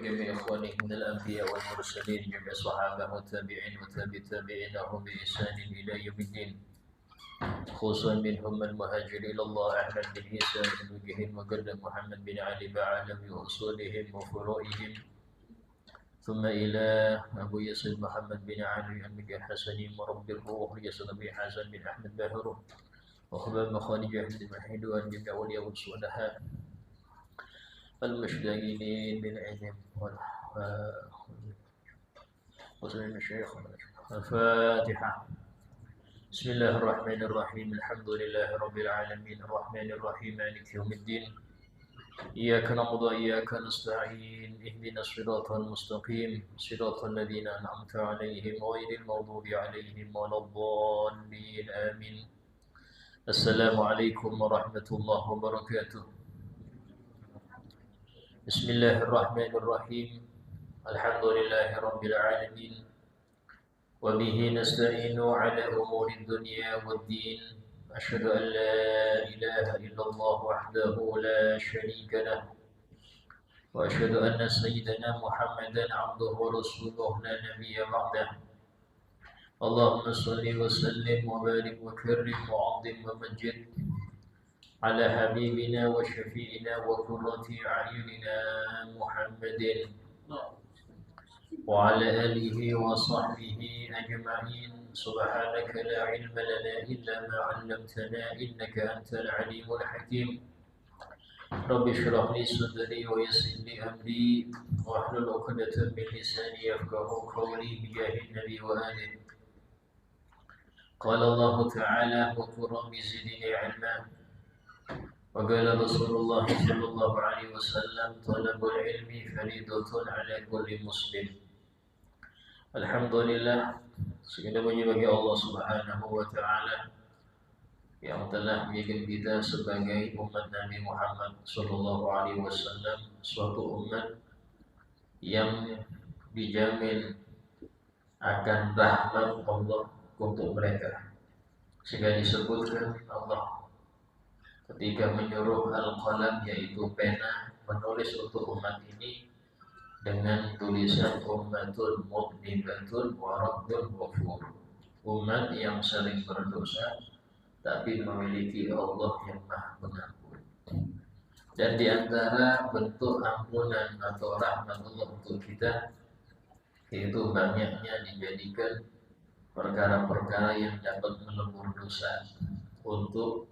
وجميع إخوانه من الأنبياء والمرسلين جميع الصحابة والتابعين والتابعين لهم بإحسان إلى يوم الدين خصوصا منهم المهاجر إلى الله أحمد بن عيسى بن وجه المقدم محمد بن علي بعلوي وأصولهم وفروعهم ثم إلى أبو ياسر محمد بن علي المجد الحسني مربي الروح ياسر بن حسن بن أحمد باهر وخباب مخالج أحمد بن حلوان جميع أولياء والصلحاء المشتاقين بالعلم وسلم المشايخ. الفاتحة. بسم الله الرحمن الرحيم. الحمد لله رب العالمين الرحمن الرحيم مالك يوم الدين إياك نعبد وإياك نستعين اهدنا الصراط المستقيم صراط الذين أنعمت عليهم غير المغضوب عليهم ولا الضالين آمين. السلام عليكم ورحمة الله وبركاته. بسم الله الرحمن الرحيم. الحمد لله رب العالمين وبه نستعين على أمور الدنيا والدين. أشهد أن لا إله إلا الله وحده لا شريك له وأشهد أن سيدنا محمدا عبده ورسوله لا نبي بعده. اللهم صل وسلم وبارك وكرم وعظم ومجد على حبيبنا وشفيعنا وقرة أعيننا محمد وعلى آله وصحبه أجمعين. سبحانك لا علم لنا إلا ما علمتنا إنك أنت العليم الحكيم. رب اشرح لي صدري ويسر لي أمري واحلل عقدة من لساني يفقهوا قولي بجاه النبي وآله. قال الله تعالى وقل رب زدني علما. وقال رسول الله صلى الله عليه وسلم طلب العلم فريضة على كل مسلم. Alhamdulillah, segala puji bagi Allah Subhanahu wa taala yang telah menjadikan kita sebagai umat Nabi Muhammad sallallahu alaihi wasallam suatu umat yang dijamin akan rahmat Allah untuk mereka. Sehingga disebutkan Allah ketika menyuruh al-qalam yaitu pena menulis untuk umat ini dengan tulisan ummatun mu'nibatun wa rabbun ghafur, umat yang sering berdosa tapi memiliki Allah yang Maha Pengampun. Dan di antara bentuk ampunan atau rahmat Allah untuk kita yaitu banyaknya dijadikan perkara-perkara yang dapat melebur dosa untuk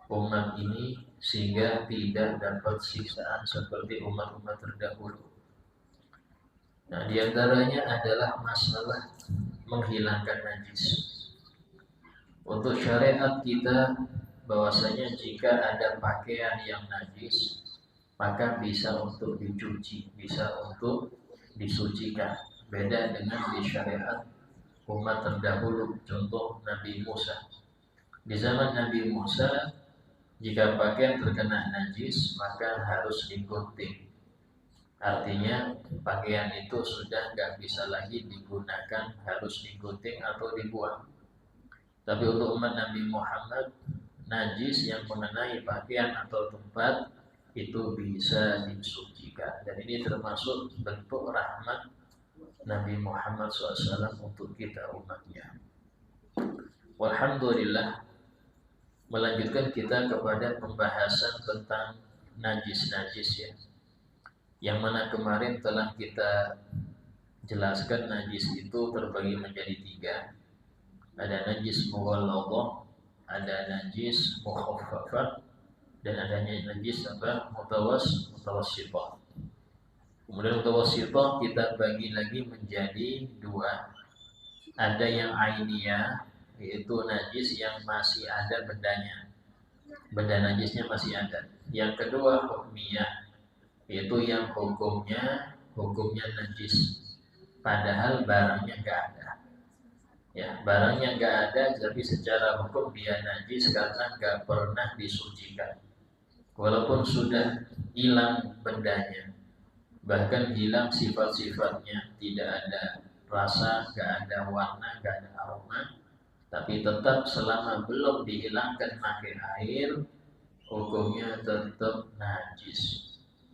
umat ini sehingga tidak dapat siksaan seperti umat-umat terdahulu. Nah, di antaranya adalah masalah menghilangkan najis. Untuk syariat kita bahwasanya jika ada pakaian yang najis maka bisa untuk dicuci, bisa untuk disucikan. Beda dengan di syariat umat terdahulu, contoh Nabi Musa. Di zaman Nabi Musa jika pakaian terkena najis maka harus digunting. Artinya pakaian itu sudah nggak bisa lagi digunakan, harus digunting atau dibuang. Tapi untuk umat Nabi Muhammad, najis yang mengenai pakaian atau tempat itu bisa disucikan. Dan ini termasuk bentuk rahmat Nabi Muhammad SAW untuk kita umatnya. Walhamdulillah, melanjutkan kita kepada pembahasan tentang najis-najis ya. Yang mana kemarin telah kita jelaskan najis itu terbagi menjadi 3. Ada najis mughalladhah, ada najis mukhaffafah, dan ada najis mutawassithah. Kemudian mutawassithah kita bagi lagi menjadi 2. Ada yang ainiyah, yaitu najis yang masih ada bendanya, benda najisnya masih ada. Yang kedua hukmiyah, yaitu yang hukumnya najis padahal barangnya nggak ada. Ya, barangnya nggak ada tapi secara hukum dia najis karena nggak pernah disucikan. Walaupun sudah hilang bendanya, bahkan hilang sifat-sifatnya, tidak ada rasa, nggak ada warna, nggak ada aroma, tapi tetap selama belum dihilangkan pakai air, hukumnya tetap najis.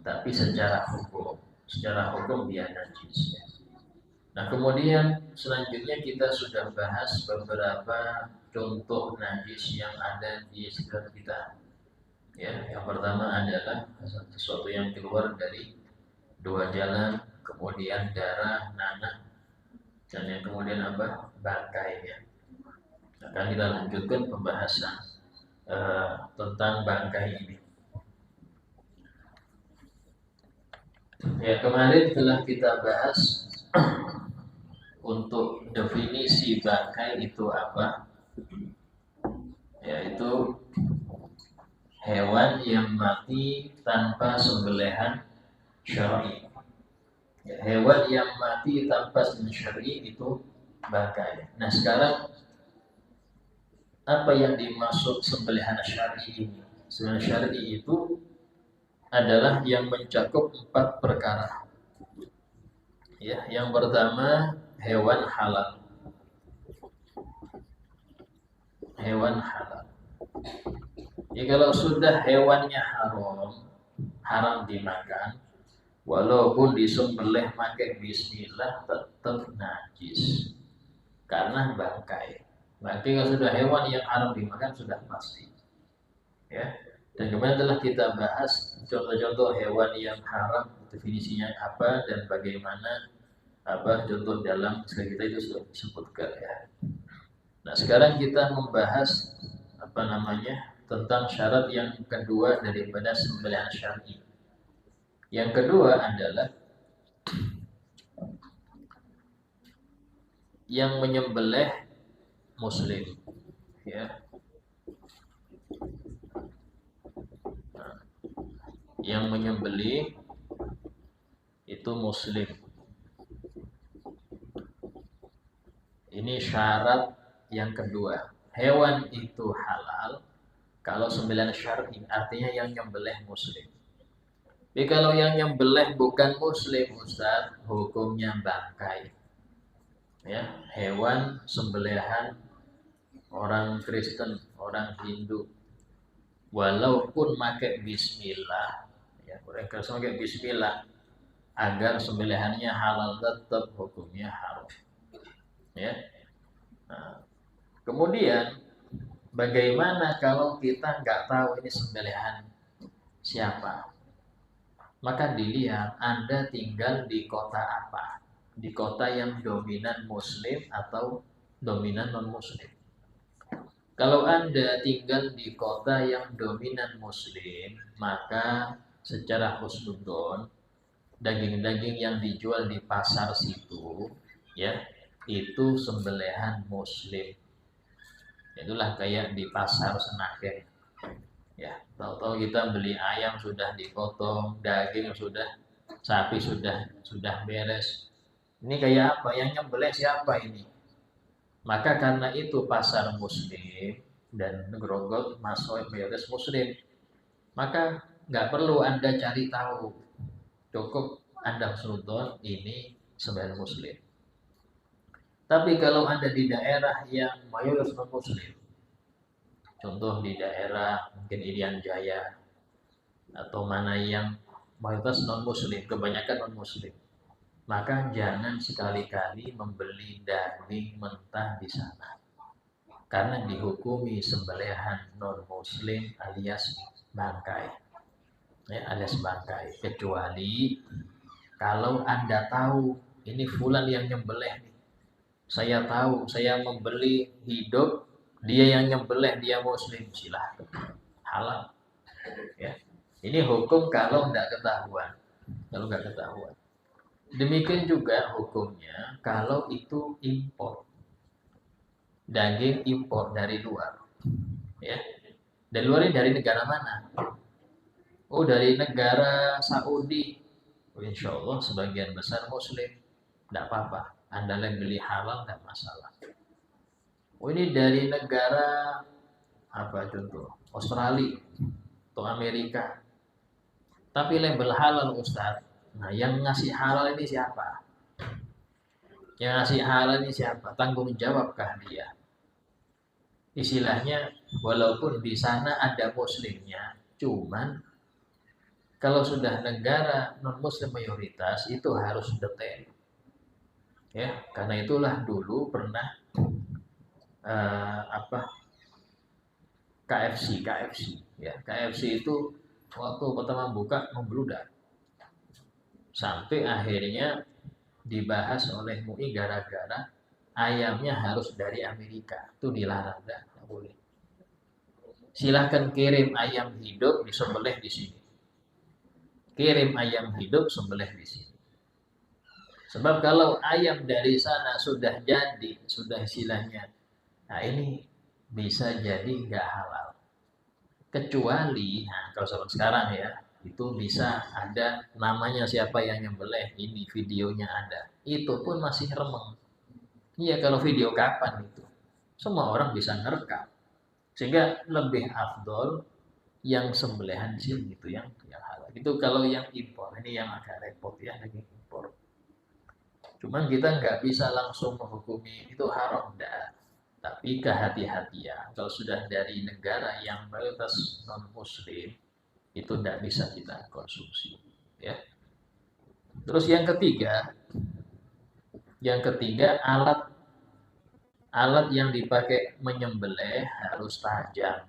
Tapi secara hukum, secara hukum dia najis. Nah, kemudian selanjutnya kita sudah bahas beberapa contoh najis yang ada di sekitar kita. Ya, yang pertama adalah sesuatu yang keluar dari dua jalan, kemudian darah, nanah, dan yang kemudian apa? Bangkai. Ya. Akan kita lanjutkan pembahasan tentang bangkai ini. Ya, kemarin telah kita bahas untuk definisi bangkai itu apa? Yaitu hewan yang mati tanpa sembelihan syar'i. Ya, hewan yang mati tanpa sembelihan syar'i itu bangkai. Nah, sekarang apa yang dimaksud sembelihan syar'i ini? Sembelihan syar'i itu adalah yang mencakup 4 perkara. Ya, yang pertama hewan halal. Hewan halal. Ya, kalau sudah hewannya haram dimakan, walaupun disembelih pakai bismillah tetap najis karena bangkai. Berarti kalau sudah hewan yang haram dimakan sudah pasti. Ya. Dan kemudian telah kita bahas contoh-contoh hewan yang haram, definisinya apa dan bagaimana apa contoh dalam Islam kita itu sudah disebutkan ya. Nah, sekarang kita membahas apa namanya tentang syarat yang kedua daripada sembelihan syar'i. Yang kedua adalah yang menyembelih muslim, ya. Nah, yang menyembelih itu muslim. Ini syarat yang kedua. Hewan itu halal kalau sembelihan syar'i, artinya yang nyembelih muslim. Tapi kalau yang nyembelih bukan muslim, Ustaz, hukumnya bangkai. Ya, hewan sembelihan orang Kristen, orang Hindu, walaupun pakai bismillah, ya, mereka pakai bismillah agar sembelihannya halal tetap hukumnya haram. Ya. Nah, kemudian bagaimana kalau kita nggak tahu ini sembelihan siapa? Maka dilihat Anda tinggal di kota apa? Di kota yang dominan muslim atau dominan non-muslim. Kalau Anda tinggal di kota yang dominan muslim, maka secara husnudzon daging-daging yang dijual di pasar situ, ya, itu sembelihan muslim. Itulah kayak di pasar Senayan. Ya, tahu-tahu kita beli ayam sudah dipotong, daging sudah, sapi sudah beres. Ini kayak apa? Yang nyembelih siapa ini? Maka karena itu pasar muslim dan Grogol masuk mayoritas muslim, maka nggak perlu Anda cari tahu, cukup Anda husnudzon ini sembahyang muslim. Tapi kalau Anda di daerah yang mayoritas non muslim, contoh di daerah mungkin Irian Jaya atau mana yang mayoritas non muslim, kebanyakan non muslim, maka jangan sekali-kali membeli daging mentah di sana, karena dihukumi sembelihan non muslim alias bangkai, ya, alias bangkai. Kecuali kalau Anda tahu ini fulan yang nyembelih, saya tahu, saya membeli hidup, dia yang nyembelih, dia muslim, silahkan, halal. Ya, ini hukum kalau tidak ketahuan, kalau nggak ketahuan. Demikian juga hukumnya kalau itu impor, daging impor dari luar, ya. Dari luar ini dari negara mana? Oh, dari negara Saudi. Oh, insya Allah sebagian besar muslim, tidak apa-apa. Anda yang beli halal tidak masalah. Oh, ini dari negara apa contoh? Australia atau Amerika. Tapi label halal, Ustaz. Nah, yang ngasih halal ini siapa? Yang ngasih halal ini siapa? Tanggung jawabkah dia? Istilahnya, walaupun di sana ada muslimnya, cuman Kalau sudah negara non-muslim mayoritas itu harus detail. Ya, karena itulah dulu pernah apa KFC ya. KFC itu waktu pertama buka membludak. Sampai akhirnya dibahas oleh MUI gara-gara ayamnya harus dari Amerika. Itu dilarang, nggak boleh. Silahkan kirim ayam hidup disembelih di sini. Kirim ayam hidup sembelih di sini. Sebab kalau ayam dari sana sudah jadi, sudah istilahnya, nah ini bisa jadi nggak halal. Kecuali, nah kalau sekarang ya, itu bisa ada namanya siapa yang nyembelih, ini videonya ada. Itu pun masih remeng. Iya, kalau video kapan itu? Semua orang bisa ngerekam. Sehingga lebih afdol yang sembelihan sini gitu yang halal. Itu kalau yang impor, ini yang agak repot ya, daging impor. Cuman kita nggak bisa langsung menghukumi itu haram, enggak. Tapi kehati-hatian, kalau sudah dari negara yang mayoritas non-muslim, itu tidak bisa kita konsumsi. Ya. Terus yang ketiga alat yang dipakai menyembelih harus tajam.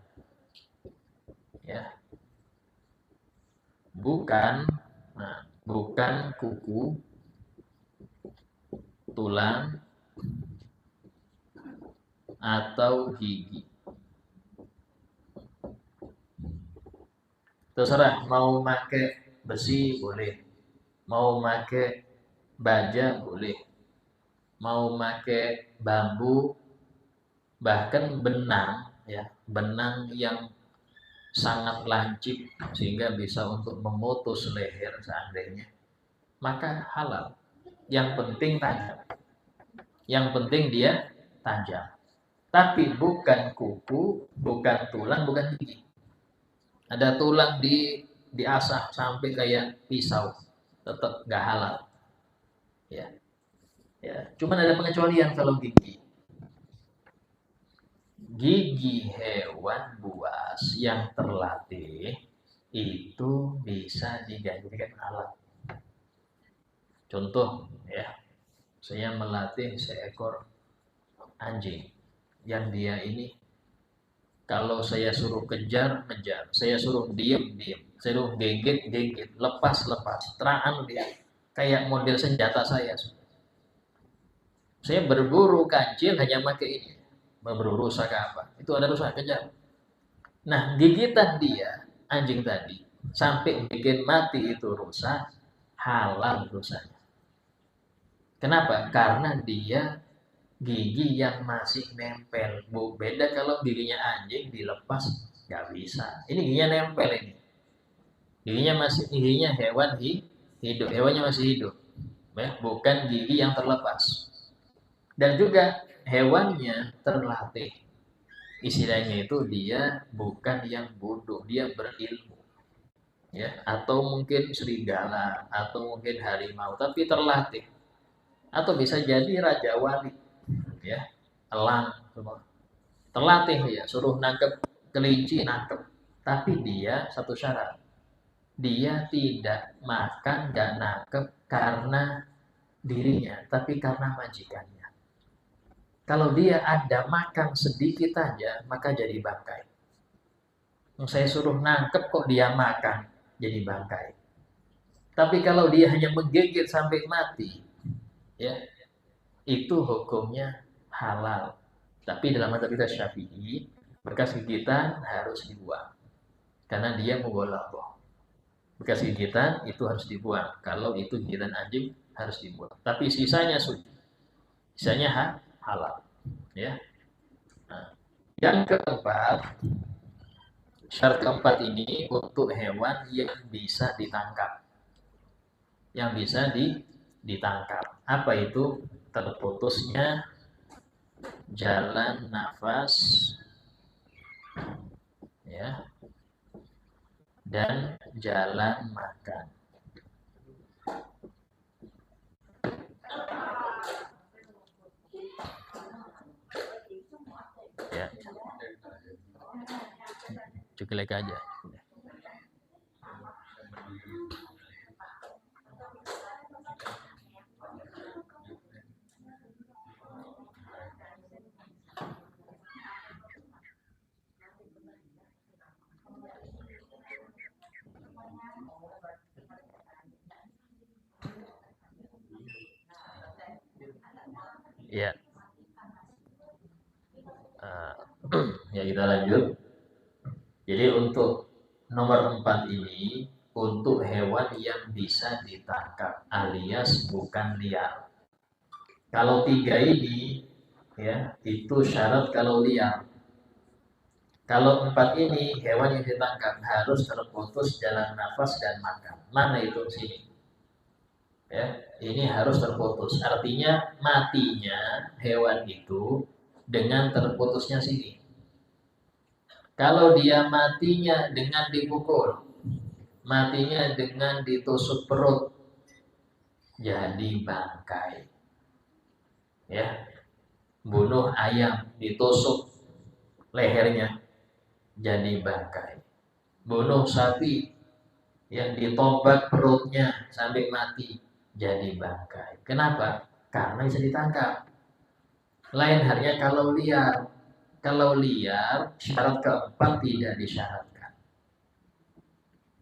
Ya. Bukan kuku, tulang, atau gigi. Terserah mau pakai besi boleh, mau pakai baja boleh, mau pakai bambu, bahkan benang ya, benang yang sangat lancip sehingga bisa untuk memutus leher seandainya, maka halal. Yang penting tajam. Yang penting dia tajam. Tapi bukan kuku, bukan tulang, bukan gigi. Ada tulang diasah sampai kayak pisau, tetap nggak halal. Ya. Ya, cuman ada pengecualian kalau gigi. Gigi hewan buas yang terlatih itu bisa digantikan alat. Contoh ya, saya melatih seekor anjing yang dia ini kalau saya suruh kejar, saya suruh diem, saya suruh gigit, lepas, terang dia kayak model senjata saya. Saya berburu kancil hanya pakai ini. Berburu rusak apa? Itu ada rusak, kejar. Nah, gigitan dia, anjing tadi, sampai bikin mati itu rusak, halal rusaknya. Kenapa? Karena dia gigi yang masih nempel. Beda kalau giginya anjing dilepas, nggak bisa. Ini giginya nempel ini. Giginya hewan hidup, hewannya masih hidup. Ya, bukan gigi yang terlepas. Dan juga hewannya terlatih. Istilahnya itu dia bukan yang bodoh, dia berilmu. Ya, atau mungkin serigala, atau mungkin harimau, tapi terlatih. Atau bisa jadi raja wali, ya, elang, terlatih ya, suruh nangkep kelinci nangkep. Tapi dia satu syarat, dia tidak makan, nggak nangkep karena dirinya, tapi karena majikannya. Kalau dia ada makan sedikit aja, maka jadi bangkai. Saya suruh nangkep kok dia makan, jadi bangkai. Tapi kalau dia hanya menggigit sampai mati, ya, itu hukumnya halal. Tapi dalam mazhab kita Syafi'i, bekas gigitan harus dibuang. Karena dia mughalladhah. Bekas gigitan itu harus dibuang. Kalau itu gigitan anjing harus dibuang. Tapi sisanya suci. Sisanya halal. Ya. Nah, yang keempat, syarat keempat ini untuk hewan yang bisa ditangkap. Yang bisa ditangkap. Apa itu? Terputusnya jalan nafas, ya, dan jalan makan. Ya, cukup aja. Ya, ya kita lanjut. Jadi untuk nomor 4 ini untuk hewan yang bisa ditangkap alias bukan liar. Kalau 3 ini ya itu syarat kalau liar. Kalau 4 ini hewan yang ditangkap harus terputus jalan nafas dan makan. Mana itu sini? Ya, ini harus terputus. Artinya matinya hewan itu dengan terputusnya sini. Kalau dia matinya dengan dipukul, matinya dengan ditusuk perut, jadi bangkai. Ya, bunuh ayam ditusuk lehernya, jadi bangkai. Bunuh sapi yang ditombak perutnya sampai mati, jadi bangkai. Kenapa? Karena bisa ditangkap. Lain halnya kalau liar. Kalau liar, syarat keempat tidak disyaratkan.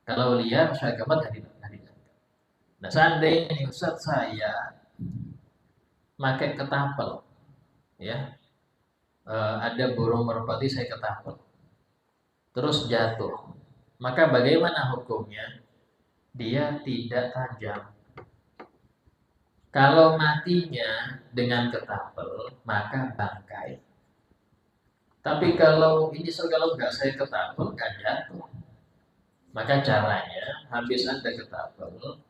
Kalau liar, syarat keempat tidak disyaratkan. Nah, seandainya nih Ustaz saya pakai ketapel, ya, ada burung merpati saya ketapel, terus jatuh, maka bagaimana hukumnya? Dia tidak tajam. Kalau matinya dengan ketapel, maka bangkai. Tapi kalau ini kalau nggak saya ketapel, nggak jatuh. Maka caranya, habis Anda ketapel,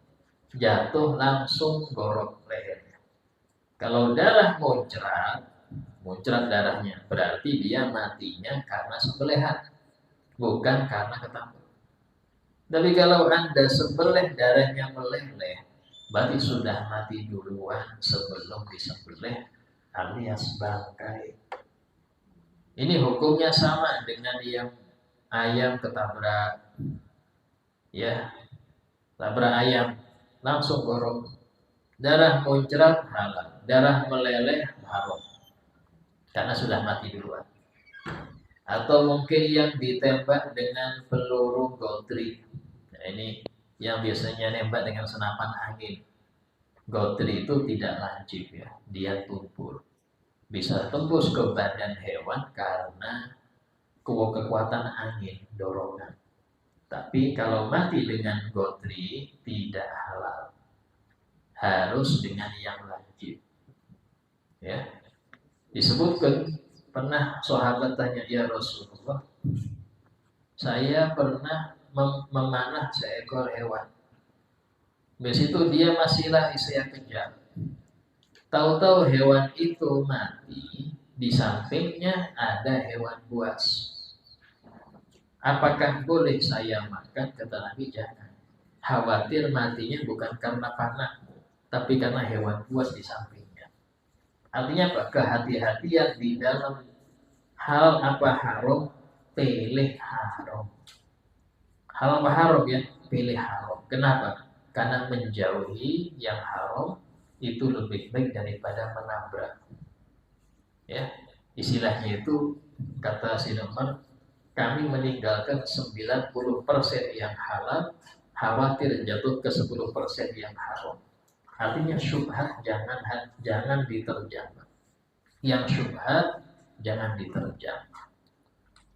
jatuh langsung gorok lehernya. Kalau darah muncrat, muncrat darahnya, berarti dia matinya karena sembelihan, bukan karena ketapel. Tapi kalau Anda sembelih darahnya meleleh, berarti sudah mati duluan sebelum disembelih alias bangkai. Ini hukumnya sama dengan yang ayam ketabrak, ya, tabrak ayam, langsung gorok. Darah muncrat halal, darah meleleh haram, karena sudah mati duluan. Atau mungkin yang ditembak dengan peluru gotri. Nah, ini yang biasanya nembak dengan senapan angin. Gotri itu tidak lancip ya, dia tumpul. Bisa tembus ke badan hewan karena kekuatan angin, dorongan. Tapi kalau mati dengan gotri tidak halal. Harus dengan yang lancip. Ya. Disebutkan pernah sahabat tanya, ya Rasulullah, saya pernah memanah seekor hewan. Habis itu dia masih lari, saya kejar. Tahu-tahu hewan itu mati, di sampingnya ada hewan buas. Apakah boleh saya makan? Kata Nabi, jangan. Khawatir matinya bukan karena panahmu, tapi karena hewan buas di sampingnya. Artinya apa? Kehati-hatian di dalam hal apa haram, pilih haram. Hal apa haram ya? Pilih haram. Kenapa? Karena menjauhi yang haram itu lebih baik daripada menabrak. Ya, istilahnya itu kata Sinomar, kami meninggalkan 90% yang halal, khawatir jatuh ke 10% yang haram. Artinya syubhat jangan diterjemah. Yang syubhat jangan diterjemah.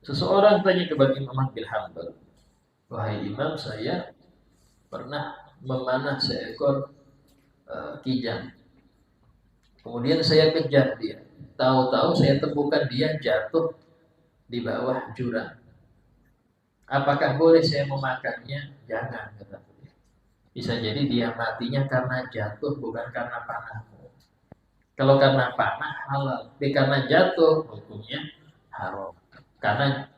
Seseorang tanya kepada Imam Ahmad bin Hanbal, wahai Imam, saya pernah memanah seekor kijang. Kemudian saya kejar dia. Tahu-tahu saya temukan dia jatuh di bawah jurang. Apakah boleh saya memakannya? Jangan, kata dia. Bisa jadi dia matinya karena jatuh, bukan karena panahmu. Kalau karena panah halal, tapi karena jatuh hukumnya haram. Karena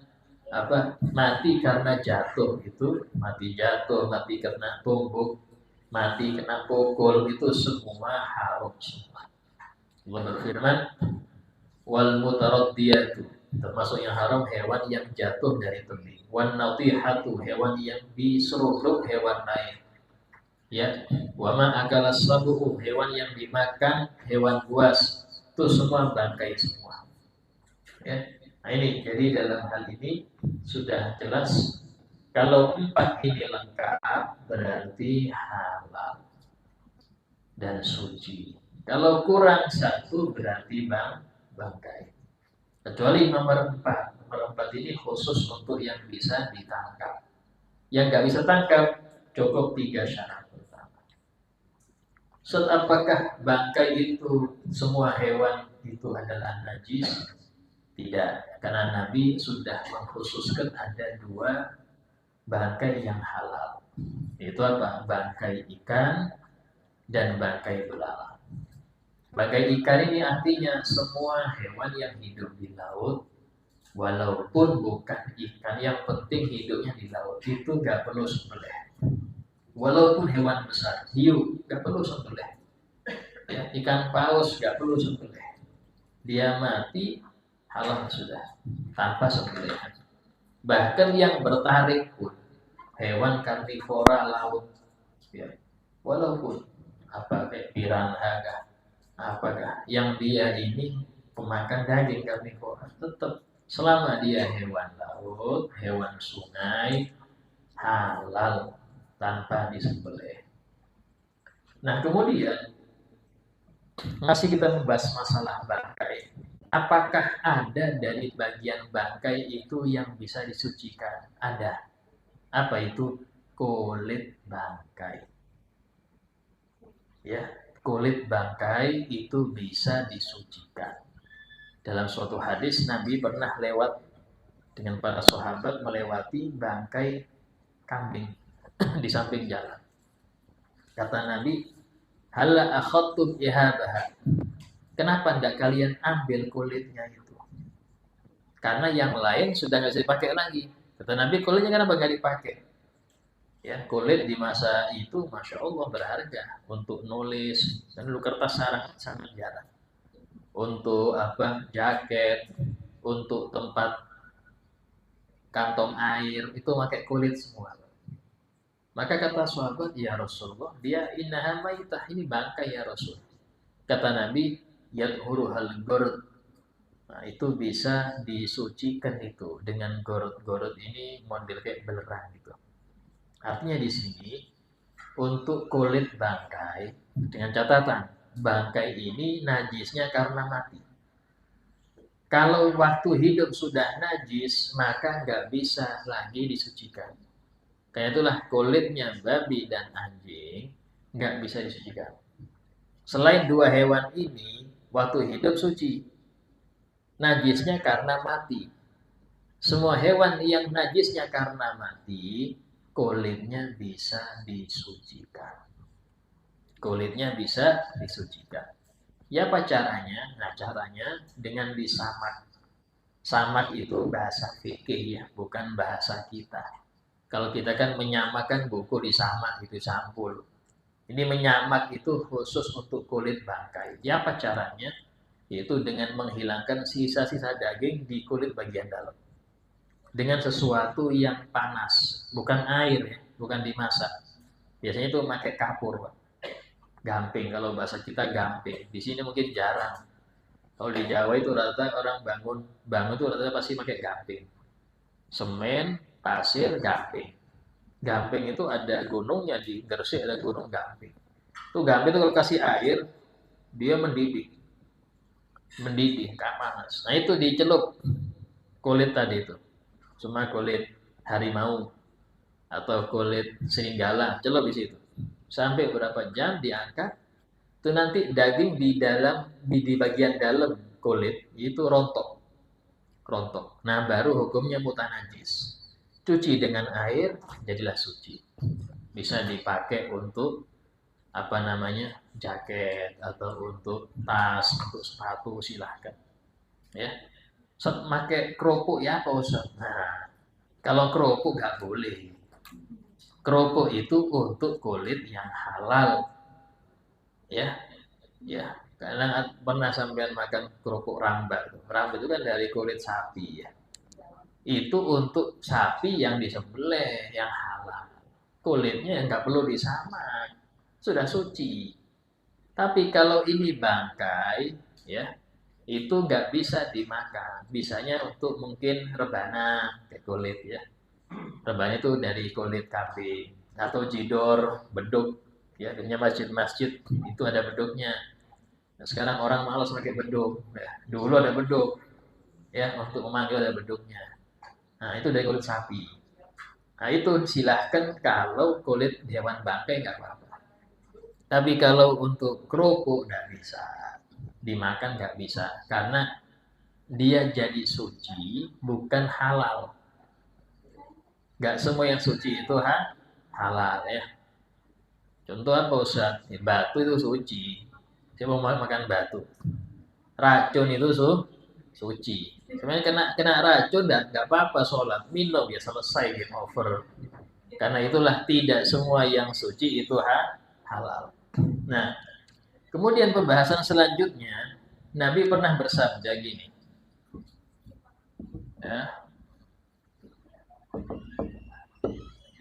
apa? Mati karena jatuh itu, mati jatuh, mati kena tumbuk, mati kena pukul, itu semua haram semua. Allah berfirman, wal mutaraddiyatu, termasuk yang haram hewan yang jatuh dari tebing. Wan natihatu, hewan yang diseruduk hewan lain. Ya, wama akalas sabu, hewan yang dimakan hewan buas, itu semua bangkai semua. Ya. Nah ini, jadi dalam hal ini sudah jelas kalau 4 ini lengkap berarti halal dan suci. Kalau kurang satu berarti bangkai. Kecuali nomor 4. Nomor 4 ini khusus untuk yang bisa ditangkap. Yang nggak bisa tangkap cukup 3 syarat pertama. Apakah bangkai itu semua hewan itu adalah najis? Tidak, karena Nabi sudah mengkhususkan ada 2 bangkai yang halal. Itu apa? Bangkai ikan dan bangkai belalang. Bangkai ikan ini artinya semua hewan yang hidup di laut, walaupun bukan ikan, yang penting hidupnya di laut, itu nggak perlu sembelih. Walaupun hewan besar, hiu nggak perlu sembelih. Ya, ikan paus nggak perlu sembelih. Dia mati halal sudah, tanpa sembelihan. Bahkan yang bertarik pun hewan karnivora laut, ya, walaupun apa kayak piranha, apakah yang dia ini pemakan daging karnivora, tetap selama dia hewan laut, hewan sungai, halal tanpa disembelih. Nah, kemudian masih kita membahas masalah bangkai. Apakah ada dari bagian bangkai itu yang bisa disucikan? Ada. Apa itu? Kulit bangkai. Ya, kulit bangkai itu bisa disucikan. Dalam suatu hadis Nabi pernah lewat dengan para sahabat melewati bangkai kambing di samping jalan. Kata Nabi, "Halla akhadtum ihabaha." Kenapa tidak kalian ambil kulitnya itu? Karena yang lain sudah nggak bisa dipakai lagi. Kata Nabi, kulitnya kenapa nggak dipakai? Ya, kulit di masa itu Masya Allah berharga untuk nulis, dan dulu kertas sangat jarang. Untuk apa? Jaket, untuk tempat kantong air itu pakai kulit semua. Maka kata sahabat, ya Rasulullah, dia innaha maitah, ini bangkai ya Rasul. Kata Nabi, yadhuruhal gorod. Nah, itu bisa disucikan itu dengan gorod-gorod ini model kayak belerang gitu. Artinya di sini untuk kulit bangkai dengan catatan bangkai ini najisnya karena mati. Kalau waktu hidup sudah najis maka nggak bisa lagi disucikan. Kayak itulah kulitnya babi dan anjing nggak bisa disucikan. Selain 2 hewan ini waktu hidup suci, najisnya karena mati. Semua hewan yang najisnya karena mati kulitnya bisa disucikan. Kulitnya bisa disucikan. Ya apa caranya? Nah caranya dengan disamak. Samak itu bahasa fikih ya, bukan bahasa kita. Kalau kita kan menyamakan buku disamak itu sampul. Ini menyamak itu khusus untuk kulit bangkai. Ya apa caranya? Yaitu dengan menghilangkan sisa-sisa daging di kulit bagian dalam. Dengan sesuatu yang panas, bukan air ya, bukan dimasak. Biasanya itu pakai kapur, Pak. Gamping, kalau bahasa kita gamping. Di sini mungkin jarang. Kalau di Jawa itu rata orang bangun itu rata pasti pakai gamping. Semen, pasir, gamping. Gamping itu ada gunungnya, di Gresik ada gunung gamping. Itu gamping itu kalau kasih air, dia mendidih. Mendidih, nggak panas. Nah itu dicelup kulit tadi itu. Cuma kulit harimau atau kulit serigala, celup di situ. Sampai berapa jam diangkat, itu nanti daging di bagian dalam kulit itu rontok. Nah, baru hukumnya mutan najis. Cuci dengan air jadilah suci. Bisa dipakai untuk apa namanya? Jaket atau untuk tas, untuk sepatu silahkan. Ya. Pakai kerupuk ya apa usah. Nah, kalau kerupuk nggak boleh. Kerupuk itu untuk kulit yang halal. Ya, ya. Karena pernah sampean makan kerupuk rambak. Rambak itu kan dari kulit sapi ya. Itu untuk sapi yang disembelih, yang halal. Kulitnya nggak perlu disamak. Sudah suci. Tapi kalau ini bangkai, ya, itu nggak bisa dimakan. Bisanya untuk mungkin rebana kayak kulit ya. Rebana itu dari kulit kambing atau jidor, beduk ya, punya masjid-masjid itu ada beduknya. Nah, sekarang orang malas pakai beduk. Ya, dulu ada beduk, ya untuk memanggil ada beduknya. Nah itu dari kulit sapi. Nah itu silahkan kalau kulit hewan bangkai nggak apa-apa. Tapi kalau untuk kerupuk nggak bisa, dimakan nggak bisa, karena dia jadi suci, bukan halal. Nggak semua yang suci itu halal ya. Contoh apa Ustaz? Ya, batu itu suci. Saya mau makan batu. Racun itu suci. Sebenarnya kena racun nggak apa-apa sholat, minum ya selesai, game over. Karena itulah tidak semua yang suci itu halal. Nah, kemudian pembahasan selanjutnya, Nabi pernah bersabda gini, ya,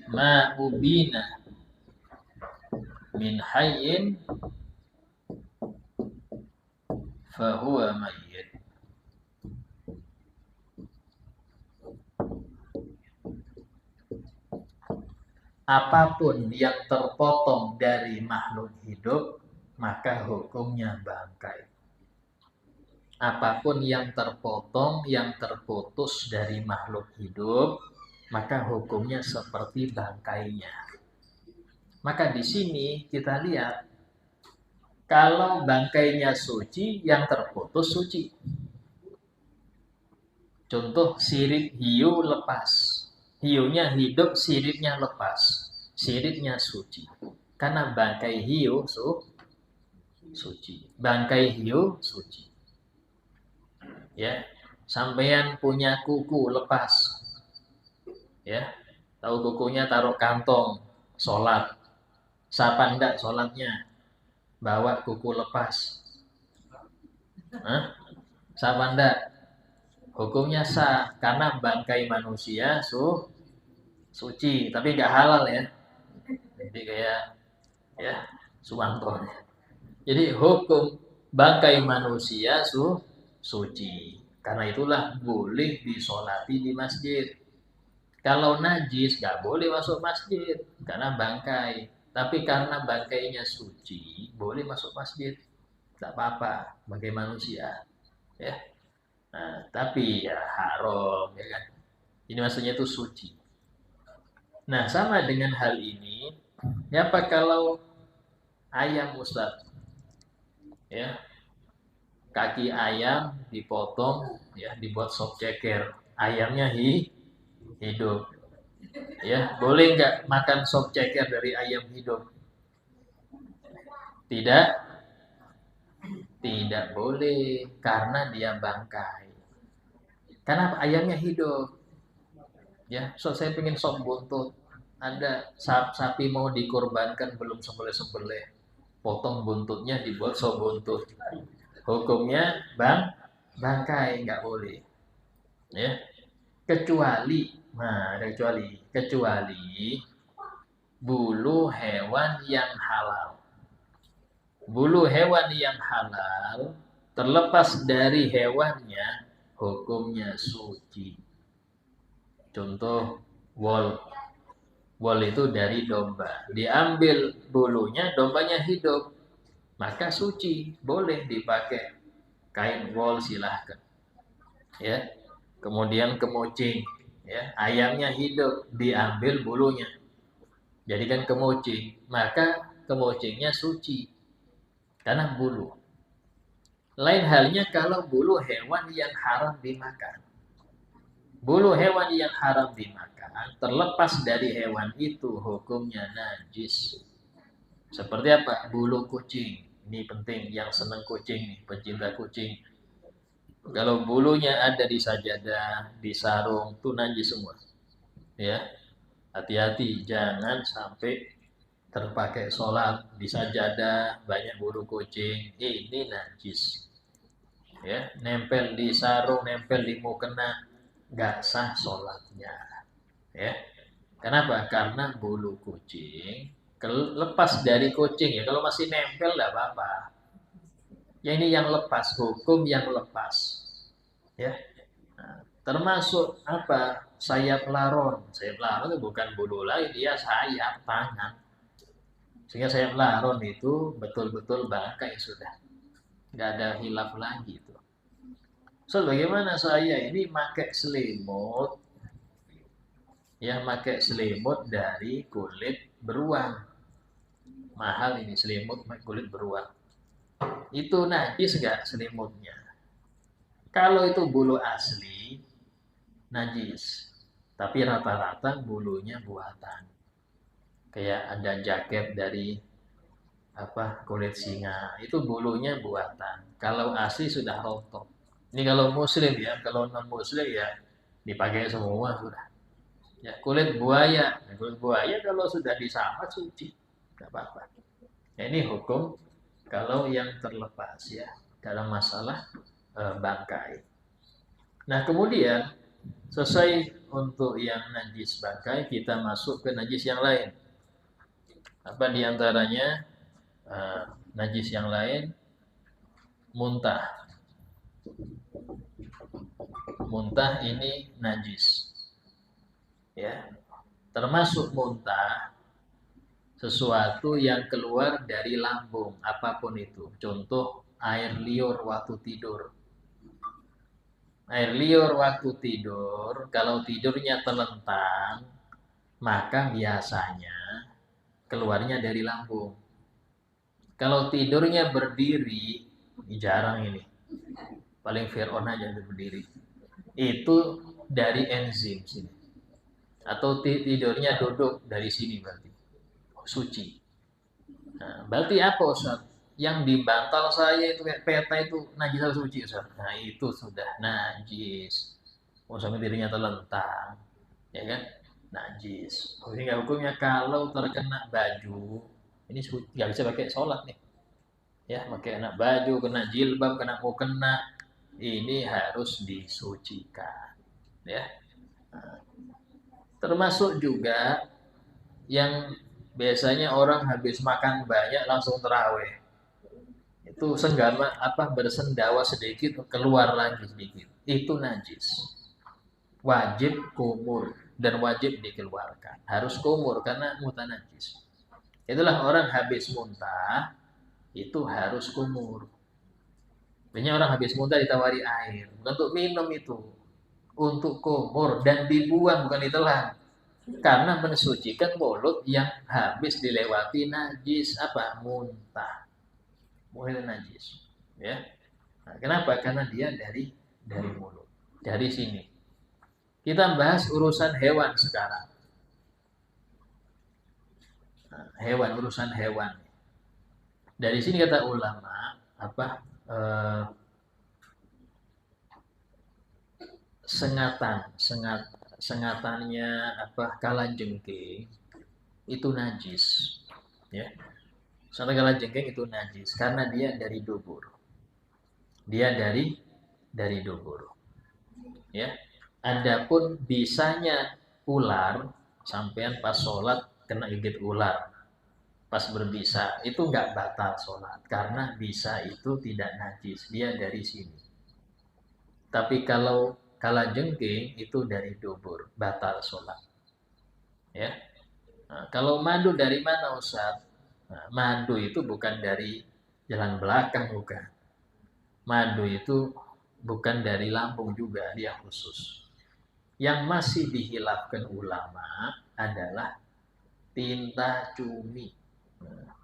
ma ubina min hayyin fahuwa mayyit. Apapun yang terpotong dari makhluk hidup, maka hukumnya bangkai. Apapun yang terpotong, yang terputus dari makhluk hidup, maka hukumnya seperti bangkainya. Maka di sini kita lihat, kalau bangkainya suci, yang terputus suci. Contoh sirip hiu lepas. Hiunya hidup, siripnya lepas. Siripnya suci. Karena bangkai hiu suci. Bangkai hiu suci. Ya, sampeyan punya kuku lepas. Ya, tahu kukunya taruh kantong, sholat. Sapa ndak sholatnya? Bawa kuku lepas. Hah? Sapa ndak? Hukumnya sah karena bangkai manusia suci, tapi nggak halal ya. Jadi kayak ya Suwanto. Jadi hukum bangkai manusia suci. Karena itulah boleh disolati di masjid. Kalau najis nggak boleh masuk masjid karena bangkai. Tapi karena bangkainya suci, boleh masuk masjid. Tidak apa-apa, bangkai manusia. Ya. Nah, tapi ya haram, ya kan? Ini maksudnya itu suci. Nah, sama dengan hal ini, ya apa kalau ayam Ustaz? Ya, kaki ayam dipotong, ya dibuat sop ceker. Ayamnya hidup. Ya, boleh nggak makan sop ceker dari ayam hidup? Tidak, tidak boleh karena dia bangkai. Karena ayamnya hidup. Ya, so saya pengen sop buntut. Ada sapi mau dikorbankan belum sembelih-sembelih. Potong buntutnya dibuat sop buntut. Hukumnya bangkai nggak boleh. Ya, kecuali, nah ada kecuali bulu hewan yang halal. Bulu hewan yang halal terlepas dari hewannya hukumnya suci. Contoh wol. Wol itu dari domba. Diambil bulunya, dombanya hidup. Maka suci, boleh dipakai. Kain wol silahkan. Ya. Kemudian kemucing, ya. Ayamnya hidup, diambil bulunya. Jadikan kemucing, maka kemucingnya suci. Karena bulu. Lain halnya kalau bulu hewan yang haram dimakan. Bulu hewan yang haram dimakan, terlepas dari hewan itu hukumnya najis. Seperti apa? Bulu kucing. Ini penting, yang senang kucing, pencinta kucing. Kalau bulunya ada di sajadah, di sarung, itu najis semua. Ya, hati-hati, jangan sampai terpakai sholat di sajadah banyak bulu kucing. Ini najis. Ya, nempel di sarung, nempel di mukena, nggak sah sholatnya. Ya, kenapa? Karena bulu kucing lepas dari kucing ya. Kalau masih nempel nggak apa-apa. Ya ini yang lepas, hukum yang lepas. Ya, nah, termasuk apa? Sayap laron. Sayap laron itu bukan bulu lain, dia sayap tangan. Sehingga sayap laron itu betul-betul bangkai sudah. nggak ada hilaf lagi itu. So bagaimana saya ini pakai selimut, ya pakai selimut dari kulit beruang, mahal ini selimut kulit beruang. Itu najis nggak selimutnya? Kalau itu bulu asli, najis. Tapi rata-rata bulunya buatan. Kayak ada jaket dari kulit singa, itu bulunya buatan. Kalau asli sudah rontok. Ini kalau muslim ya, kalau non muslim ya dipakai semua sudah. Ya kulit buaya kalau sudah disamat suci, nggak apa-apa. Ya, ini hukum kalau yang terlepas ya dalam masalah bangkai. Nah kemudian selesai untuk yang najis bangkai, kita masuk ke najis yang lain. Apa diantaranya najis yang lain? Muntah. Muntah ini najis. Ya, termasuk muntah sesuatu yang keluar dari lambung apapun itu. Contoh air liur waktu tidur. Air liur waktu tidur, kalau tidurnya telentang, maka biasanya keluarnya dari lambung. Kalau tidurnya berdiri, jarang ini. Paling Fir'aun aja berdiri. Itu dari enzim sini. Atau tidurnya duduk dari sini berarti. Suci. Nah, berarti apa Ustaz? Yang di bantal saya itu kayak peta itu najis atau suci Ustaz? Nah itu sudah najis. Sampai dirinya terlentang. Ya kan? Najis. Sehingga hukumnya kalau terkena baju, ini nggak bisa pakai sholat nih. Ya, pakai kena baju, kena jilbab, kena mukena, ini harus disucikan. Ya. Nah, termasuk juga yang biasanya orang habis makan banyak langsung terawih. Itu senggama bersendawa sedikit keluar lagi sedikit. Itu najis. Wajib kumur dan wajib dikeluarkan. Harus kumur karena muntah najis. Itulah orang habis muntah itu harus kumur. Biasanya orang habis muntah ditawari air, bukan untuk minum itu, untuk kumur dan dibuang bukan ditelan. Karena mensucikan mulut yang habis dilewati najis muntah. Mulut najis. Ya. Nah, kenapa? Karena dia dari mulut. Dari sini. Kita bahas urusan hewan sekarang. Nah, urusan hewan. Dari sini kata ulama sengatannya kalajengking itu najis, ya. Sengat kalajengking itu najis karena dia dari dubur. Dia dari dubur. Ya. Adapun bisanya ular, sampean pas sholat kena gigit ular, pas berbisa itu nggak batal sholat karena bisa itu tidak najis, dia dari sini. Tapi kalau kalajengking itu dari dubur, batal sholat. Ya. Nah, kalau madu dari mana Ustaz? Nah, madu itu bukan dari jalan belakang, bukan. Madu itu bukan dari lambung juga, dia khusus. Yang masih dihilafkan ulama adalah tinta cumi. Nah,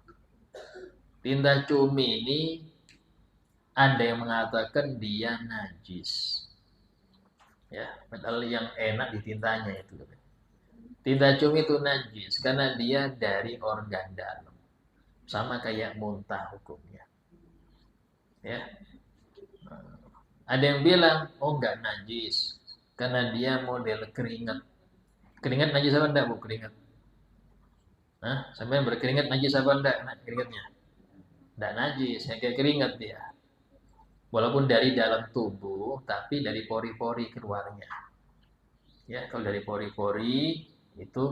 tinta cumi ini ada yang mengatakan dia najis. Ya, padahal yang enak di tintanya itu. Tinta cumi itu najis karena dia dari organ dalam. Sama kayak muntah hukumnya. Ya. Ada yang bilang, oh enggak najis karena dia model keringat. Keringat najis apa enggak, Bu? Keringat. Nah, sampai berkeringat najis apa enggak? Nah, keringatnya. Enggak najis, yang kayak keringat dia. Walaupun dari dalam tubuh, tapi dari pori-pori keluarnya. Ya, kalau dari pori-pori itu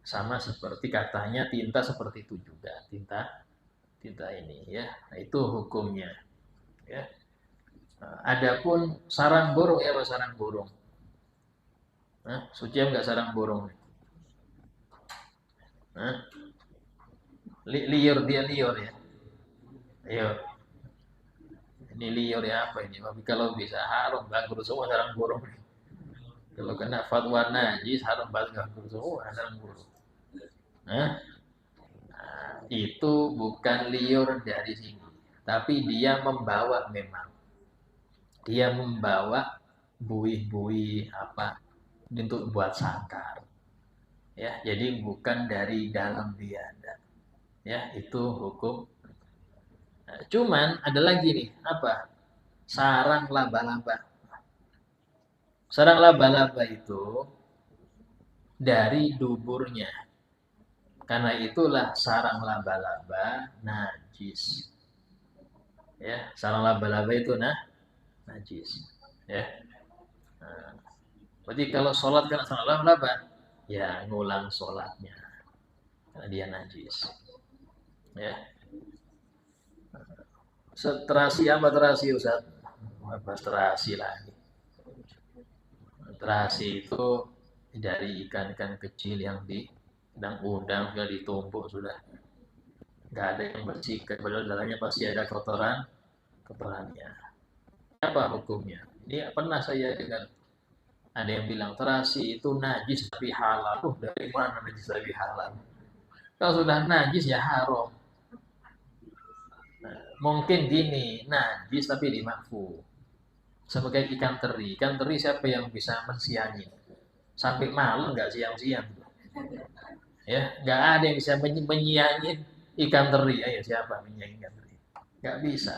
sama seperti katanya tinta seperti itu juga, tinta ini ya. Nah, itu hukumnya. Ya. Nah, adapun sarang burung ya, sarang burung. Nah, suci enggak sarang burung? Nah, liur dia liur ya. Ayo. Ini liur ya apa ini? Tapi kalau bisa haram bangkrut semua sarang burung. Kalau kena fatwa najis haram bangkrut semua sarang burung. Nah, itu bukan liur dari sini, tapi dia membawa memang. Dia membawa buih-buih apa untuk buat sangkar. Ya, jadi bukan dari dalam biada. Ya, itu hukum. Nah, cuman ada lagi nih, apa? Sarang laba-laba. Sarang laba-laba itu dari duburnya. Karena itulah sarang laba-laba najis. Ya, sarang laba-laba itu najis. Ya. Nah, berarti kalau sholat kan sarang laba-laba, ya ngulang sholatnya. Karena dia najis. Ya. Terasi apa terasi Ustaz? Apa terasi lagi? Terasi itu dari ikan-ikan kecil yang di udang sudah ditumpuk sudah. Nggak ada yang bersihkan, padahal dalamnya pasti ada kotorannya. Apa hukumnya? Ini pernah saya dengar ada yang bilang terasi itu najis tapi halal. Dari mana najis tapi halal? Kalau sudah najis ya haram. Nah, mungkin gini, najis tapi dimakfu. Sebagai ikan teri. Ikan teri siapa yang bisa mensiangi? Sampai malam nggak siang-siang. Ya, nggak ada yang bisa menyiangin ikan teri. Ayo siapa menyiangin ikan teri? Nggak bisa.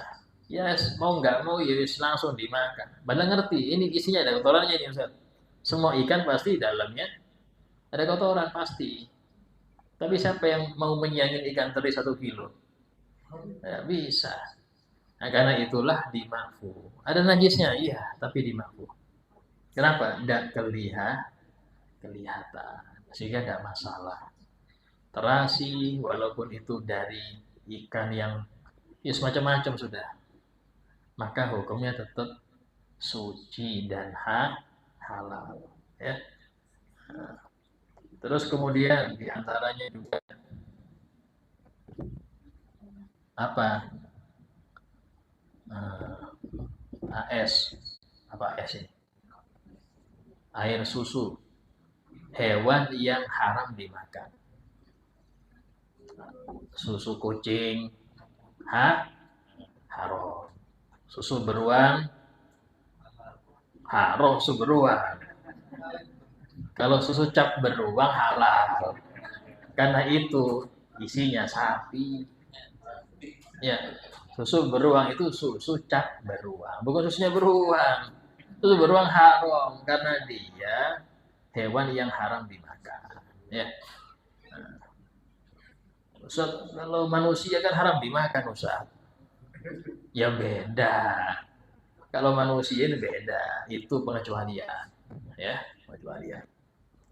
Ya yes, mau nggak mau ya yes, langsung dimakan. Padahal ngerti, ini isinya ada kotorannya nih Ustaz. Semua ikan pasti dalamnya ada kotoran pasti. Tapi siapa yang mau menyiangin ikan teri 1 kilo? Nggak bisa. Nah, karena itulah dimakfu. Ada najisnya, iya, tapi dimakfu. Kenapa? Tidak kelihatan. Sehingga tidak masalah. Terasi, walaupun itu dari ikan yang ya semacam-macam sudah. Maka hukumnya tetap suci dan halal. Ya. Nah, terus kemudian diantaranya juga apa? AS. Apa AS ini? Air susu. Hewan yang haram dimakan. Susu kucing haram. Susu beruang haram, susu beruang. Kalau susu cap beruang halal. Karena itu isinya sapi. Ya, susu beruang itu susu cap beruang, bukan susunya beruang. Susu beruang haram karena dia hewan yang haram dimakan. Ya. Ustaz, kalau manusia kan haram dimakan Ustaz. Ya beda. Kalau manusia ini beda, itu pengecualian. Ya, pengecualian.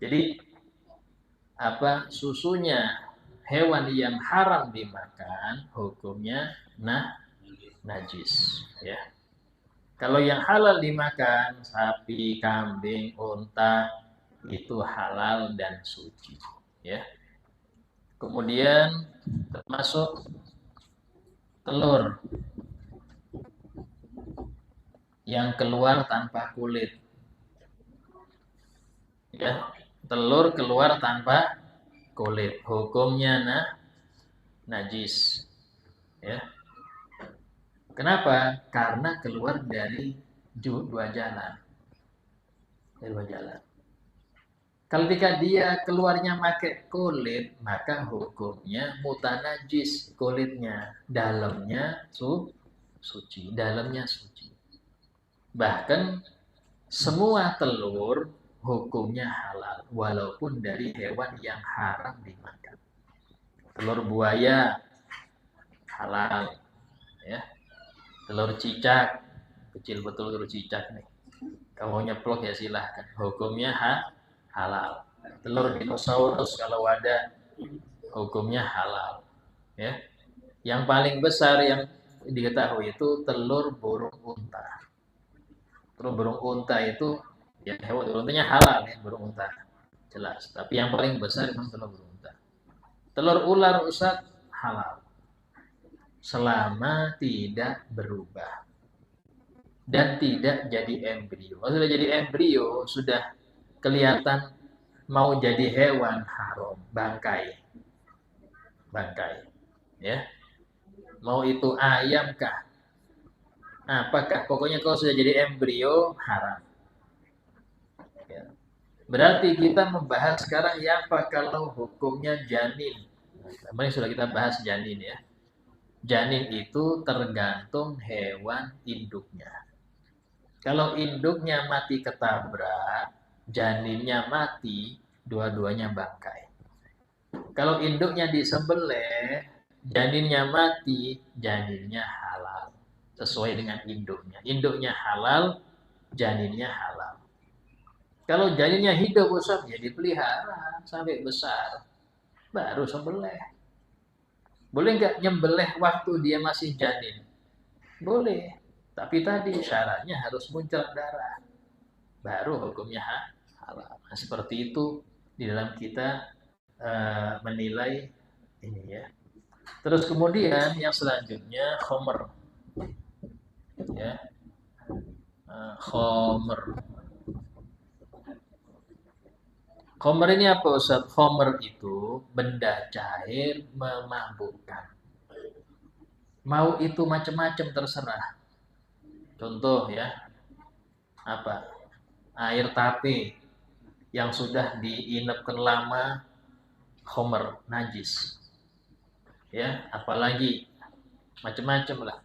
Jadi apa susunya hewan yang haram dimakan hukumnya najis ya. Kalau yang halal dimakan sapi, kambing, unta itu halal dan suci ya. Kemudian termasuk telur yang keluar tanpa kulit ya. Telur keluar tanpa kulit hukumnya najis ya. Kenapa? Karena keluar dari dua jalan. Kalau ketika dia keluarnya pakai kulit, maka hukumnya mutanajis kulitnya, dalamnya suci, dalamnya suci. Bahkan semua telur hukumnya halal, walaupun dari hewan yang haram dimakan. Telur buaya halal, ya. Telur cicak, kecil betul telur cicak nih. Kalau nyeplok ya silahkan. Hukumnya halal. Telur dinosaurus kalau ada hukumnya halal. Ya. Yang paling besar yang diketahui itu telur burung unta. Telur burung unta itu ya hewan burung untanya halal ya burung unta. Jelas. Tapi yang paling besar memang telur burung unta. Telur ular Ustaz halal. Selama tidak berubah. dan tidak jadi embrio. Kalau sudah jadi embrio, sudah kelihatan mau jadi hewan, haram, bangkai, ya. Mau itu ayam kah? Apakah? Pokoknya kalau sudah jadi embrio, haram. Ya. Berarti kita membahas sekarang ya apa kalau hukumnya janin. Kemarin sudah kita bahas janin ya. Janin itu tergantung hewan induknya. Kalau induknya mati ketabrak, janinnya mati, dua-duanya bangkai. Kalau induknya disembelih, janinnya mati, janinnya halal. Sesuai dengan induknya. Induknya halal, janinnya halal. Kalau janinnya hidup, Ustaz, ya dipelihara sampai besar. Baru sembelih. Boleh nggak nyembelih waktu dia masih janin? Boleh. Tapi tadi syaratnya harus muncrat darah. Baru hukumnya halal. Nah, seperti itu di dalam kita menilai ini ya. Terus kemudian yang selanjutnya khomer. Ya. Khomer. Khomer ini apa Ustaz? Khomer itu benda cair memabukkan. Mau itu macam-macam terserah. Contoh ya, apa? Air tape yang sudah diinapkan lama, khomer, najis. Ya, apalagi macam-macam lah.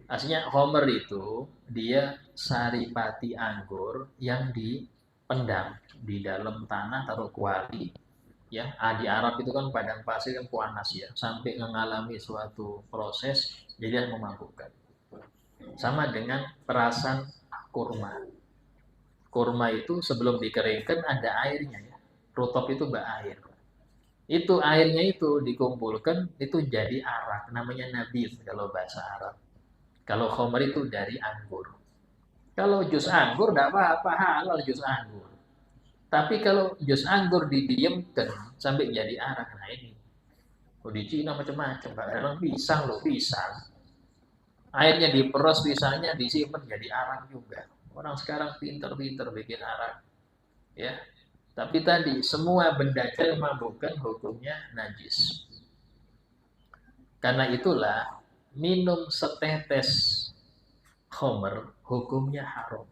Aslinya khomer itu dia saripati anggur yang dipendam di dalam tanah, taruh kuali. Ya, di Arab itu kan padang pasir yang panas ya, sampai mengalami suatu proses jadi memabukkan. Sama dengan perasan kurma. Kurma itu sebelum dikeringkan ada airnya ya. Rutop itu air. Itu airnya itu dikumpulkan itu jadi arak, namanya nabid kalau bahasa Arab. Kalau khomer itu dari anggur. Kalau jus anggur tidak apa-apa, halal jus anggur. Tapi kalau jus anggur didiamkan sampai jadi arak, nah ini. Oh, di Cina macam-macam, kadang pisang loh, pisang. Airnya diperas pisangnya disimpan jadi arak juga. Orang sekarang pinter-pinter bikin arak. Ya. Tapi tadi semua benda cair memabukkan hukumnya najis. Karena itulah minum setetes khomer hukumnya haram.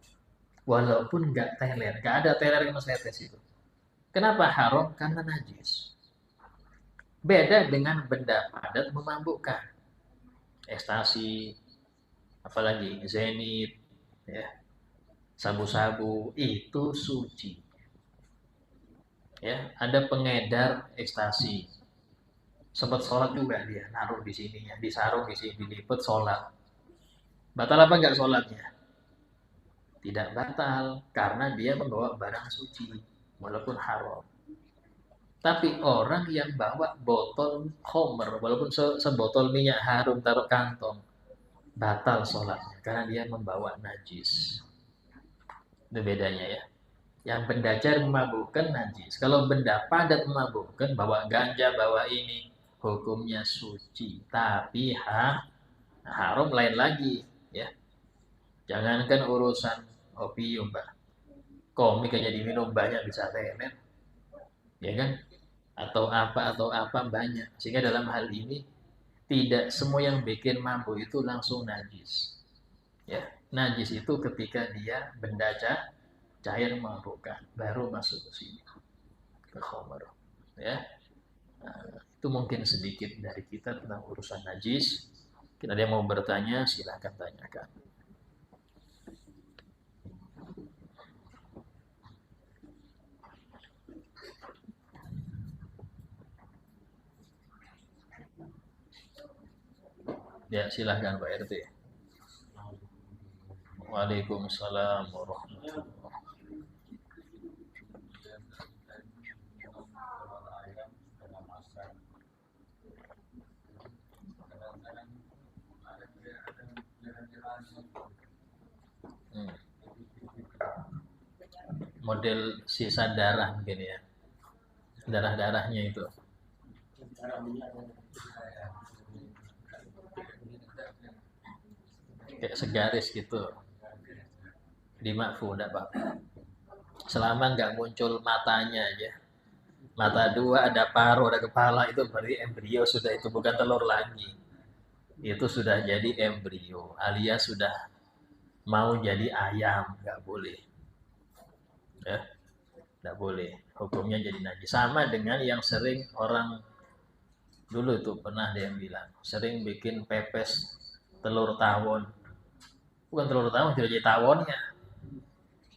Walaupun nggak teler, nggak ada teler yang setetes itu. Kenapa haram? Karena najis. Beda dengan benda padat memabukkan. Ekstasi, apalagi zenit, ya, sabu-sabu itu suci. Ya, ada pengedar ekstasi. Sempat sholat juga dia, naruh di sininya, disarung di sini, dilipet sholat. Batal apa enggak sholatnya? Tidak batal, karena dia membawa barang suci, walaupun haram. Tapi orang yang bawa botol khomer, walaupun sebotol minyak harum taruh kantong, batal sholatnya, karena dia membawa najis. Itu bedanya ya. Yang benda cair memabukkan najis. Kalau benda padat memabukkan, bawa ganja, bawa ini, hukumnya suci. Tapi haram lain lagi. Ya. Jangankan urusan opium, Pak. Komik aja diminum banyak bisa teler. Ya kan? Atau apa banyak. Sehingga dalam hal ini tidak semua yang bikin mabuk itu langsung najis. Ya, najis itu ketika dia benda cair memabukkan, baru masuk ke sini ke khamar. Ya, nah, itu mungkin sedikit dari kita tentang urusan najis. Kita ada yang mau bertanya, silahkan tanyakan. Ya, silahkan Pak RT. Waalaikumsalam warahmatullahi wabarakatuh. Hmm. Model sisa darah mungkin ya. Darah-darahnya itu. Kayak segaris gitu. Dimakfu, enggak apa-apa. Selama nggak muncul matanya aja. Mata dua, ada paruh, ada kepala, itu berarti embrio sudah, itu bukan telur lagi. Itu sudah jadi embrio, alias sudah mau jadi ayam, nggak boleh. Ya, nggak boleh. Hukumnya jadi najis. Sama dengan yang sering orang dulu itu pernah dia bilang, sering bikin pepes telur tawon. Bukan telur tawon, tidak jadi tawonnya.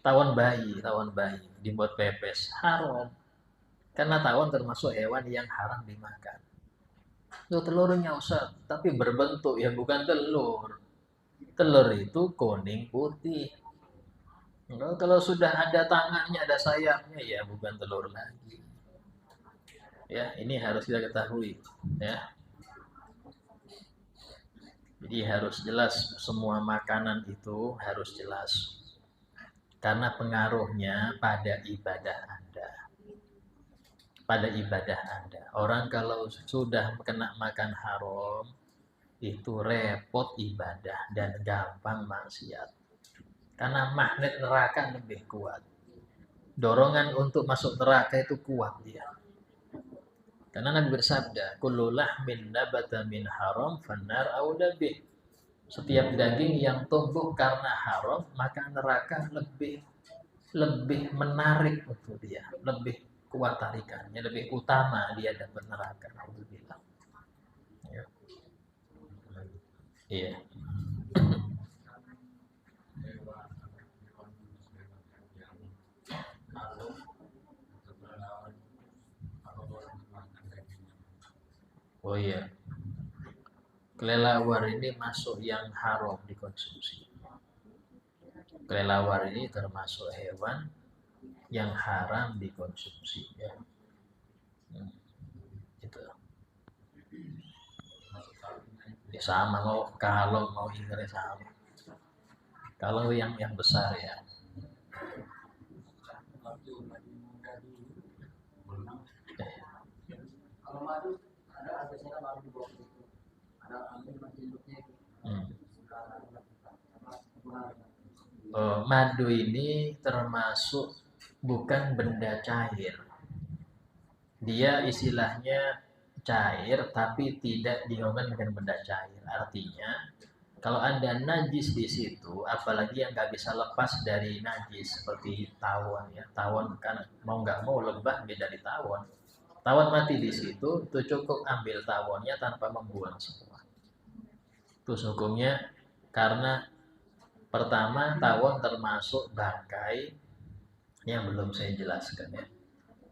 Tawon bayi dibuat pepes. Haram. Karena tawon termasuk hewan yang haram dimakan. Itu telurnya Ustaz, tapi berbentuk ya bukan telur. Telur itu kuning putih. Kalau sudah ada tangannya, ada sayapnya, ya bukan telur lagi. Ya, ini harus kita ketahui. Ya, jadi harus jelas, semua makanan itu harus jelas. Karena pengaruhnya pada ibadah Anda. Pada ibadah Anda. Orang kalau sudah kena makan haram, itu repot ibadah dan gampang maksiat. Karena magnet neraka lebih kuat. Dorongan untuk masuk neraka itu kuat dia. Karena Nabi bersabda, kullu lahmin nabata min haram fannar aula bih. Setiap daging yang tumbuh karena haram, maka neraka lebih menarik untuk dia, lebih kuat tarikannya, lebih utama dia dapat neraka. Alhamdulillah. Ya. Iya. Oh iya. Kelelawar ini masuk yang haram dikonsumsi. Kelelawar ini termasuk hewan yang haram dikonsumsi ya. Itu. Ya sama, mau Inggris sama. Kalau yang besar ya. Hmm. Madu ini termasuk bukan benda cair. Dia istilahnya cair tapi tidak digabungkan dengan benda cair. Artinya kalau ada najis di situ, apalagi yang nggak bisa lepas dari najis seperti tawon ya, tawon kan mau nggak mau lebah beda dari tawon. Tawon mati di situ, itu cukup ambil tawonnya tanpa membuang semua. Terus hukumnya karena pertama tawon termasuk bangkai yang belum saya jelaskan ya,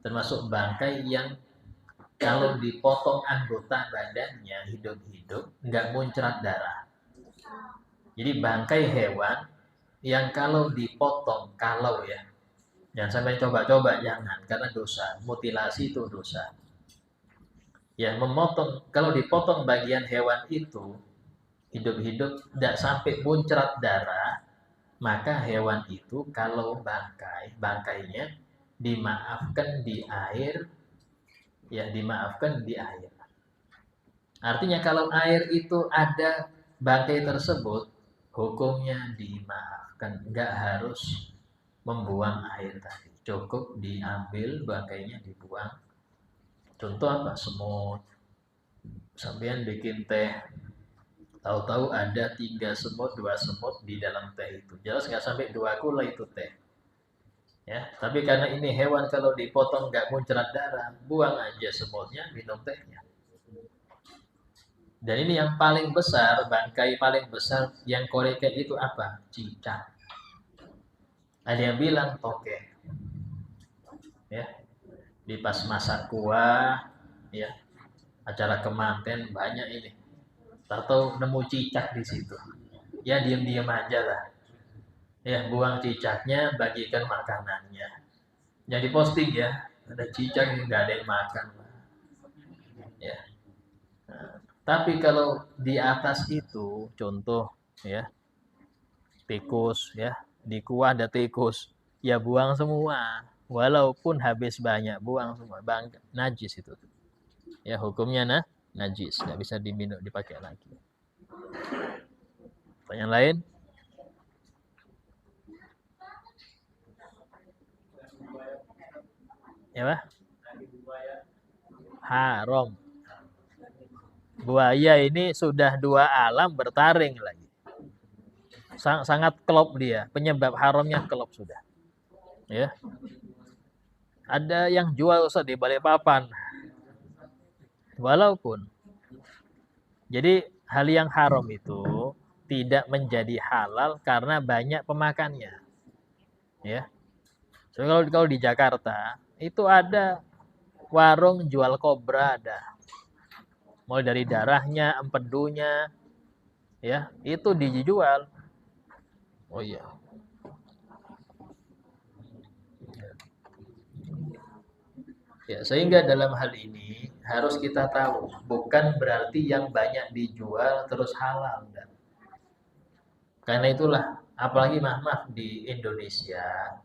termasuk bangkai yang kalau dipotong anggota badannya hidup-hidup nggak muncrat darah. Jadi bangkai hewan yang kalau dipotong, kalau ya, jangan sampai coba-coba, jangan, karena dosa, mutilasi itu dosa. Ya, kalau dipotong bagian hewan itu hidup-hidup tidak sampai muncrat darah, maka hewan itu kalau bangkainya dimaafkan di air, ya dimaafkan di air. Artinya kalau air itu ada bangkai tersebut, hukumnya dimaafkan, nggak harus membuang air tadi, cukup diambil bangkainya dibuang. Contoh apa? Semut. Sampean bikin teh, tahu-tahu ada 3 semut, 2 semut di dalam teh itu. Jelas nggak sampai 2 kulai itu teh. Ya, tapi karena ini hewan kalau dipotong nggak muncrat darah, buang aja semutnya, minum tehnya. Dan ini yang paling besar, bangkai paling besar yang koreka itu apa? Cicak. Ada yang bilang toke. Ya, di pas masak kuah, ya, acara kemanten banyak ini. Atau nemu cicak di situ. Ya diam-diam aja lah. Ya, buang cicaknya, bagikan makanannya. Jadi posting ya, ada cicak yang nggak ada yang makan. Ya. Nah, tapi kalau di atas itu, contoh ya, tikus ya, di kuah ada tikus, ya buang semua. Walaupun habis banyak, buang semua. Najis itu. Ya hukumnya najis, nggak bisa diminum, dipakai lagi. Pertanyaan lain? Ya, Pak? Haram. Buaya ini sudah dua alam bertaring lagi. Sangat klop dia, penyebab haramnya klop sudah. Ya. Ada yang jual Ustaz di Balikpapan. Walaupun jadi hal yang haram itu tidak menjadi halal karena banyak pemakannya. Ya. So, kalau di Jakarta itu ada warung jual kobra ada. Mulai dari darahnya, empedunya, ya, itu dijual. Oh iya. Ya, sehingga dalam hal ini harus kita tahu, bukan berarti yang banyak dijual terus halal. Dan karena itulah, apalagi maaf di Indonesia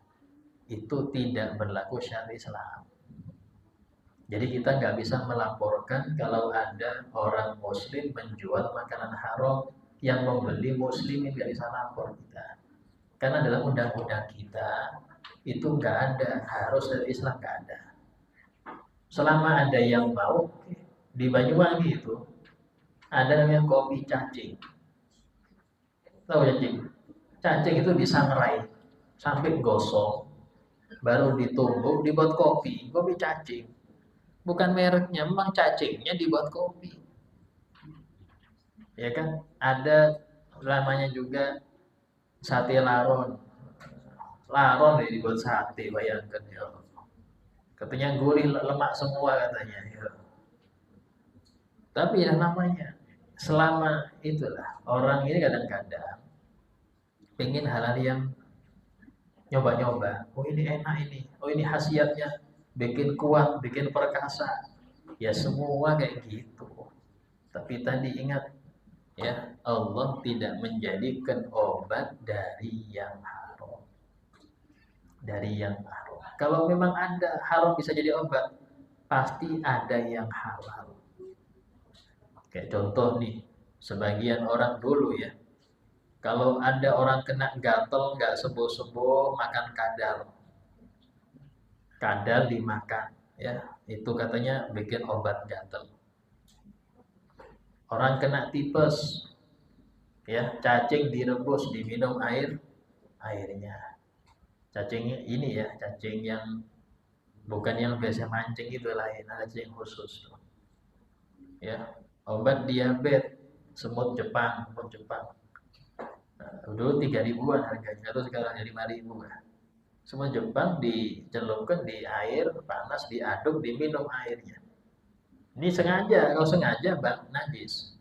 itu tidak berlaku syariat Islam. Jadi kita nggak bisa melaporkan kalau ada orang Muslim menjual makanan haram, yang membeli Muslim nggak bisa lapor kita. Karena dalam undang-undang kita itu nggak ada, harus dari Islam nggak ada. Selama ada yang mau, di Banyuwangi itu ada namanya kopi cacing. Tahu cacing? Cacing itu disangrai sampai gosong, baru ditumbuk dibuat kopi, kopi cacing. Bukan mereknya, memang cacingnya dibuat kopi. Ya kan? Ada namanya juga sate laron. Laron ya dibuat sate, bayangkan ya. Katanya gurih, lemak semua katanya. Ya. Tapi ya namanya, selama itulah orang ini kadang-kadang pengen hal-hal yang nyoba-nyoba. Oh ini enak ini, oh ini khasiatnya bikin kuat, bikin perkasa. Ya semua kayak gitu. Tapi tadi ingat ya, Allah tidak menjadikan obat dari yang haram. Dari yang haram. Kalau memang ada haram bisa jadi obat, pasti ada yang halal. Kayak contoh nih, sebagian orang dulu ya, kalau ada orang kena gatel nggak sembuh-sembuh, makan kadal. Kadal dimakan, ya itu katanya bikin obat gatel. Orang kena tipes, ya cacing direbus, diminum airnya. Cacingnya ini ya, cacing yang bukan yang biasa mancing itu lain, cacing khusus. Ya, obat diabetes, semut Jepang. Nah, dulu 3.000-an harganya, terus sekarang jadi 5.000 ya. Semua Jepang dicelupkan di air panas, diaduk, diminum airnya. Ini sengaja, kalau sengaja bak najis.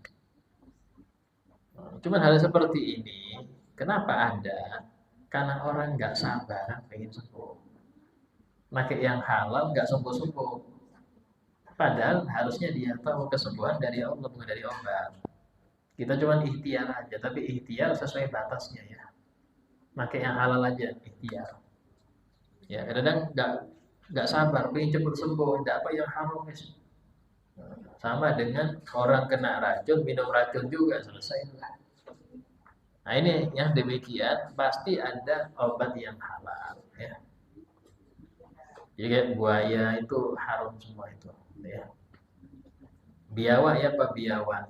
Cuman hal seperti ini, kenapa ada? Karena orang nggak sabar pengen sembuh. Pakai yang halal nggak sembuh-sembuh. Padahal harusnya dia tahu kesembuhan dari Allah, bukan dari obat. Kita cuma ikhtiar aja, tapi ikhtiar sesuai batasnya ya. Pakai yang halal aja, ikhtiar. Ya, kadang-kadang nggak sabar, pengen cepat sembuh, tidak apa yang haram. Sama dengan orang kena racun, minum racun juga selesai. Nah ini yang demikian pasti ada obat yang halal ya. Jadi kayak buaya itu haram semua itu ya. Biawak ya Pak biawak.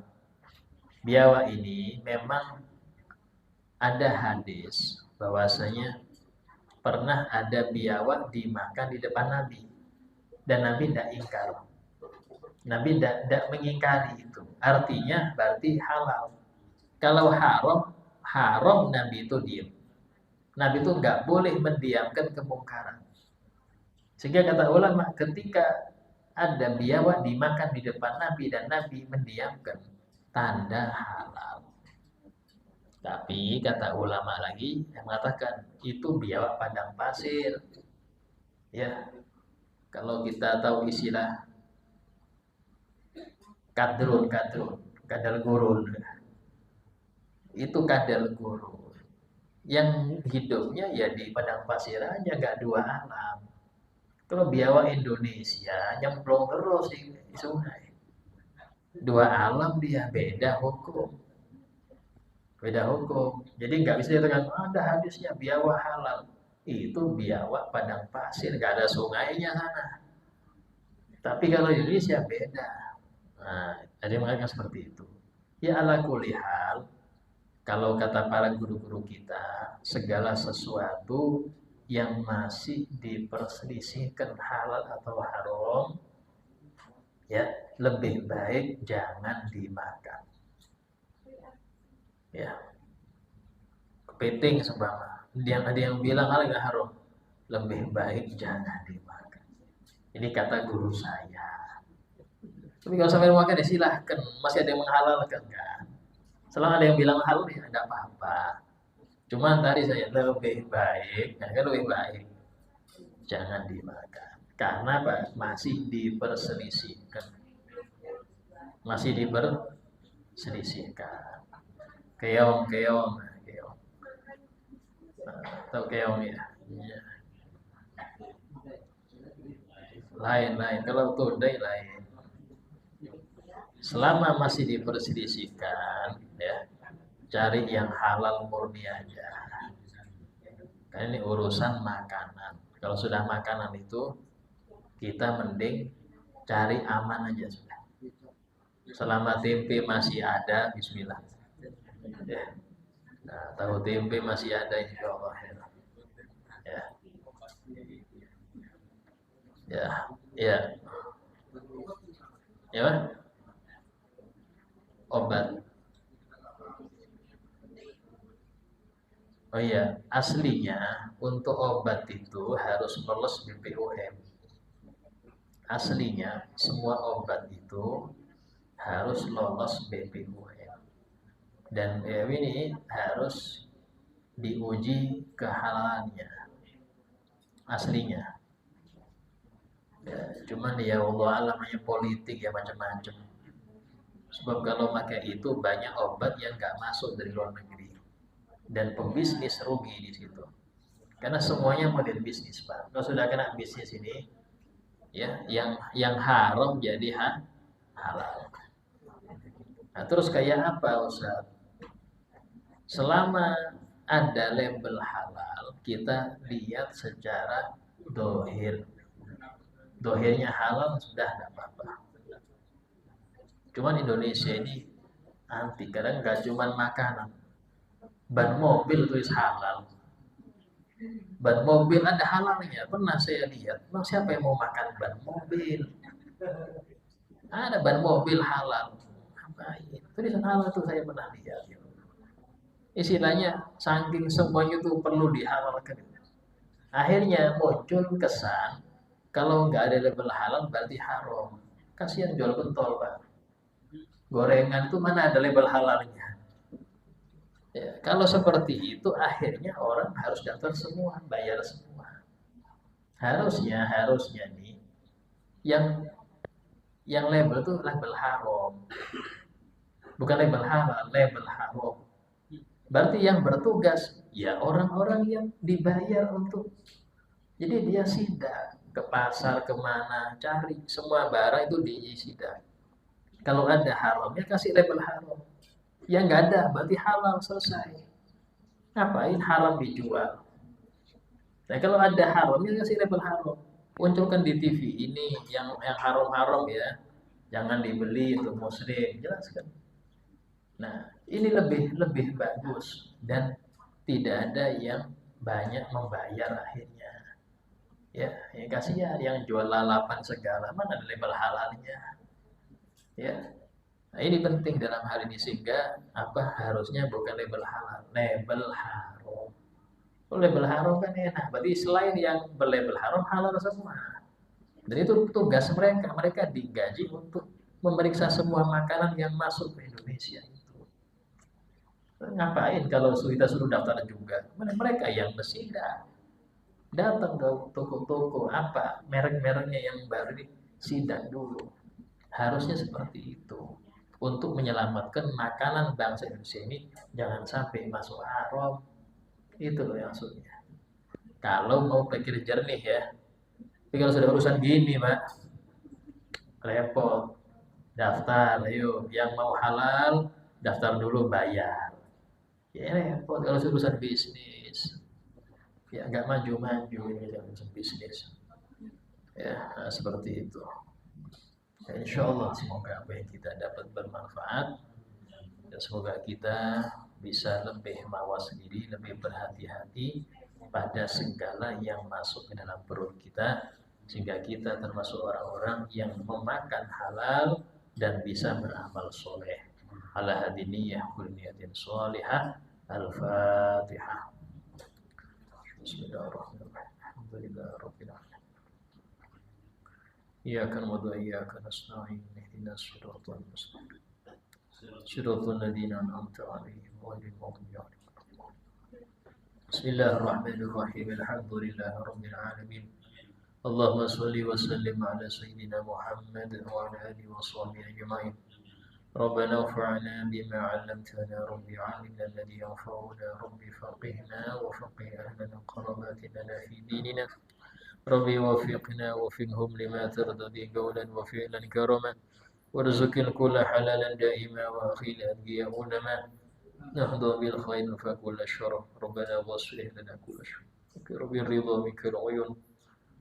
Biawak ini memang ada hadis bahwasanya pernah ada biawak dimakan di depan Nabi dan Nabi tidak ingkar. Nabi tidak mengingkari itu. Artinya berarti halal. Kalau haram Nabi itu diam. Nabi itu nggak boleh mendiamkan kemungkaran. Sehingga kata ulama, ketika ada biawak dimakan di depan Nabi dan Nabi mendiamkan, tanda halal. Tapi kata ulama lagi yang mengatakan itu biawak padang pasir. Ya, kalau kita tahu istilah kadal gurun. Itu kadal gurun. Yang hidupnya ya di padang pasir aja, nggak dua alam. Kalau biawak Indonesia nyemplung terus di sungai. Dua alam dia beda hukum. Beda hukum. Jadi nggak bisa dikatakan ada hadisnya biawak halal. Itu biawak padang pasir, nggak ada sungainya sana. Tapi kalau Indonesia beda. Nah, ada yang mengatakan seperti itu. Ya ala kulli hal, kalau kata para guru-guru kita, segala sesuatu yang masih diperselisihkan halal atau haram, ya lebih baik jangan dimakan. Ya, kepiting seumpama, ada yang bilang halal nggak haram, lebih baik jangan dimakan. Ini kata guru saya. Tapi kalau sampai makan ya silahkan, masih ada yang menghalalkan kan. Selama ada yang bilang halal ya tidak apa-apa. Cuma tadi saya lebih baik, kan lebih baik jangan dimakan. Karena apa? Masih diperselisihkan. Masih diperselisihkan. Keong. Tahu keong ya? Iya. Lain. Kalau tudai lain. Selama masih diperselisihkan, ya cari yang halal murni aja. Karena ini urusan makanan. Kalau sudah makanan itu, kita mending cari aman aja sudah. Selama tempe masih ada, bismillah. Ya. Nah, tahu tempe masih ada, insya Allah. Ya. Ya. Ya, obat. Oh iya, aslinya untuk obat itu harus lolos BPOM. Aslinya semua obat itu harus lolos BPOM. Dan ini harus diuji kehalalannya. Aslinya. Ya, cuman ya Allah alamnya politik ya macam-macam. Sebab kalau pakai itu banyak obat yang nggak masuk dari luar negeri. Dan pembisnis rugi di situ. Karena semuanya model bisnis, Pak. Kalau sudah kena bisnis ini, ya, yang haram jadi halal. Nah, terus kayak apa, Ustaz? Selama ada label halal, kita lihat secara dohir. Dohirnya halal sudah tidak apa-apa. Cuman Indonesia ini anti, kadang nggak cuma makanan. Ban mobil tulis halal. Ban mobil ada halalnya. Pernah saya lihat. Emang siapa yang mau makan ban mobil? Ada ban mobil halal. Ngapain? Tulisan halal tuh saya pernah lihat. Istilahnya saking semuanya itu perlu dihalalkan. Akhirnya muncul kesan kalau nggak ada label halal berarti haram. Kasihan jual pentol, Pak. Gorengan itu mana ada label halalnya? Ya, kalau seperti itu akhirnya orang harus daftar semua, bayar semua. Harusnya nih yang label itu label haram. Bukan label halal, label haram. Berarti yang bertugas ya orang-orang yang dibayar untuk. Jadi dia sidak ke pasar kemana cari semua barang itu disidak. Kalau ada haramnya kasih label haram. Yang nggak ada berarti halal selesai. Ngapain haram dijual? Nah kalau ada haramnya kasih label haram. Munculkan di TV ini yang haram-haram ya, jangan dibeli untuk muslim, jelaskan. Nah ini lebih bagus dan tidak ada yang banyak membayar akhirnya. Ya, yang kasihan yang jual lalapan segala mana ada label halalnya. Ya, nah, ini penting dalam hal ini sehingga harusnya bukan label halal, label haram. Kalau label haram kan enak, berarti selain yang berlabel haram halal semua. Dan itu tugas mereka digaji untuk memeriksa semua makanan yang masuk ke Indonesia itu. Ngapain kalau kita suruh daftar juga? Mereka yang mesti datang ke toko-toko merek-mereknya yang baru sidak dulu. Harusnya seperti itu. Untuk menyelamatkan makanan bangsa Indonesia ini jangan sampai masuk haram. Itu loh yang maksudnya. Kalau mau pikir jernih ya. Tapi kalau sudah urusan gini, Pak, repot. Daftar, ayo. Yang mau halal, daftar dulu bayar. Ya repot kalau urusan bisnis. Ya nggak maju-maju ini urusan bisnis. Ya, nah, seperti itu. Insya Allah semoga apa yang kita dapat bermanfaat dan semoga kita bisa lebih mawas diri, lebih berhati-hati pada segala yang masuk ke dalam perut kita sehingga kita termasuk orang-orang yang memakan halal dan bisa beramal soleh. Ala hadiniyah kul niyatin sholihah. Al-Fatihah. Bismillahirrahmanirrahim. Alhamdulillah rabbil alamin. Iyyaka na'budu wa iyyaka nasta'in. Ihdinas siratal mustaqim. Siratal ladzina an'amta 'alaihim ghairil maghdubi 'alaihim waladdallin. Bismillahirrahmanirrahim. Alhamdulillahi rabbil alamin. Allahumma shalli wa sallim ala sayyidina Muhammad wa ala alihi wa sahbihi ajma'in. ربنا انفعنا بما علمتنا ربي علمنا الذي ينفعنا ربي فقهنا وفقه أهلنا قربات لنا في ديننا ربي وفقنا وفقهم لما ترضى قولا وفعلا كرما وارزق الكل حلالا دائما وأخيل أنبياء علماء نهضى بالخير فكل شر ربنا واصلح لنا كل شر ربي الرضا منك العيون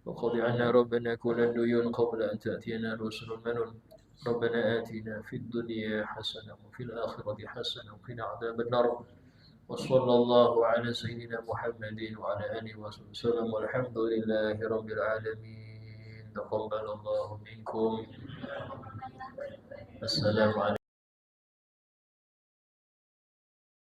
وقض عنا ربنا كل الديون قبل أن تأتينا رسل المنون ربنا آتنا في الدنيا حسنة وفي الآخرة حسنة وقنا عذاب النار وصلى الله على سيدنا محمد وعلى آله وصحبه وسلم والحمد لله رب العالمين تقبل الله منكم السلام عليكم.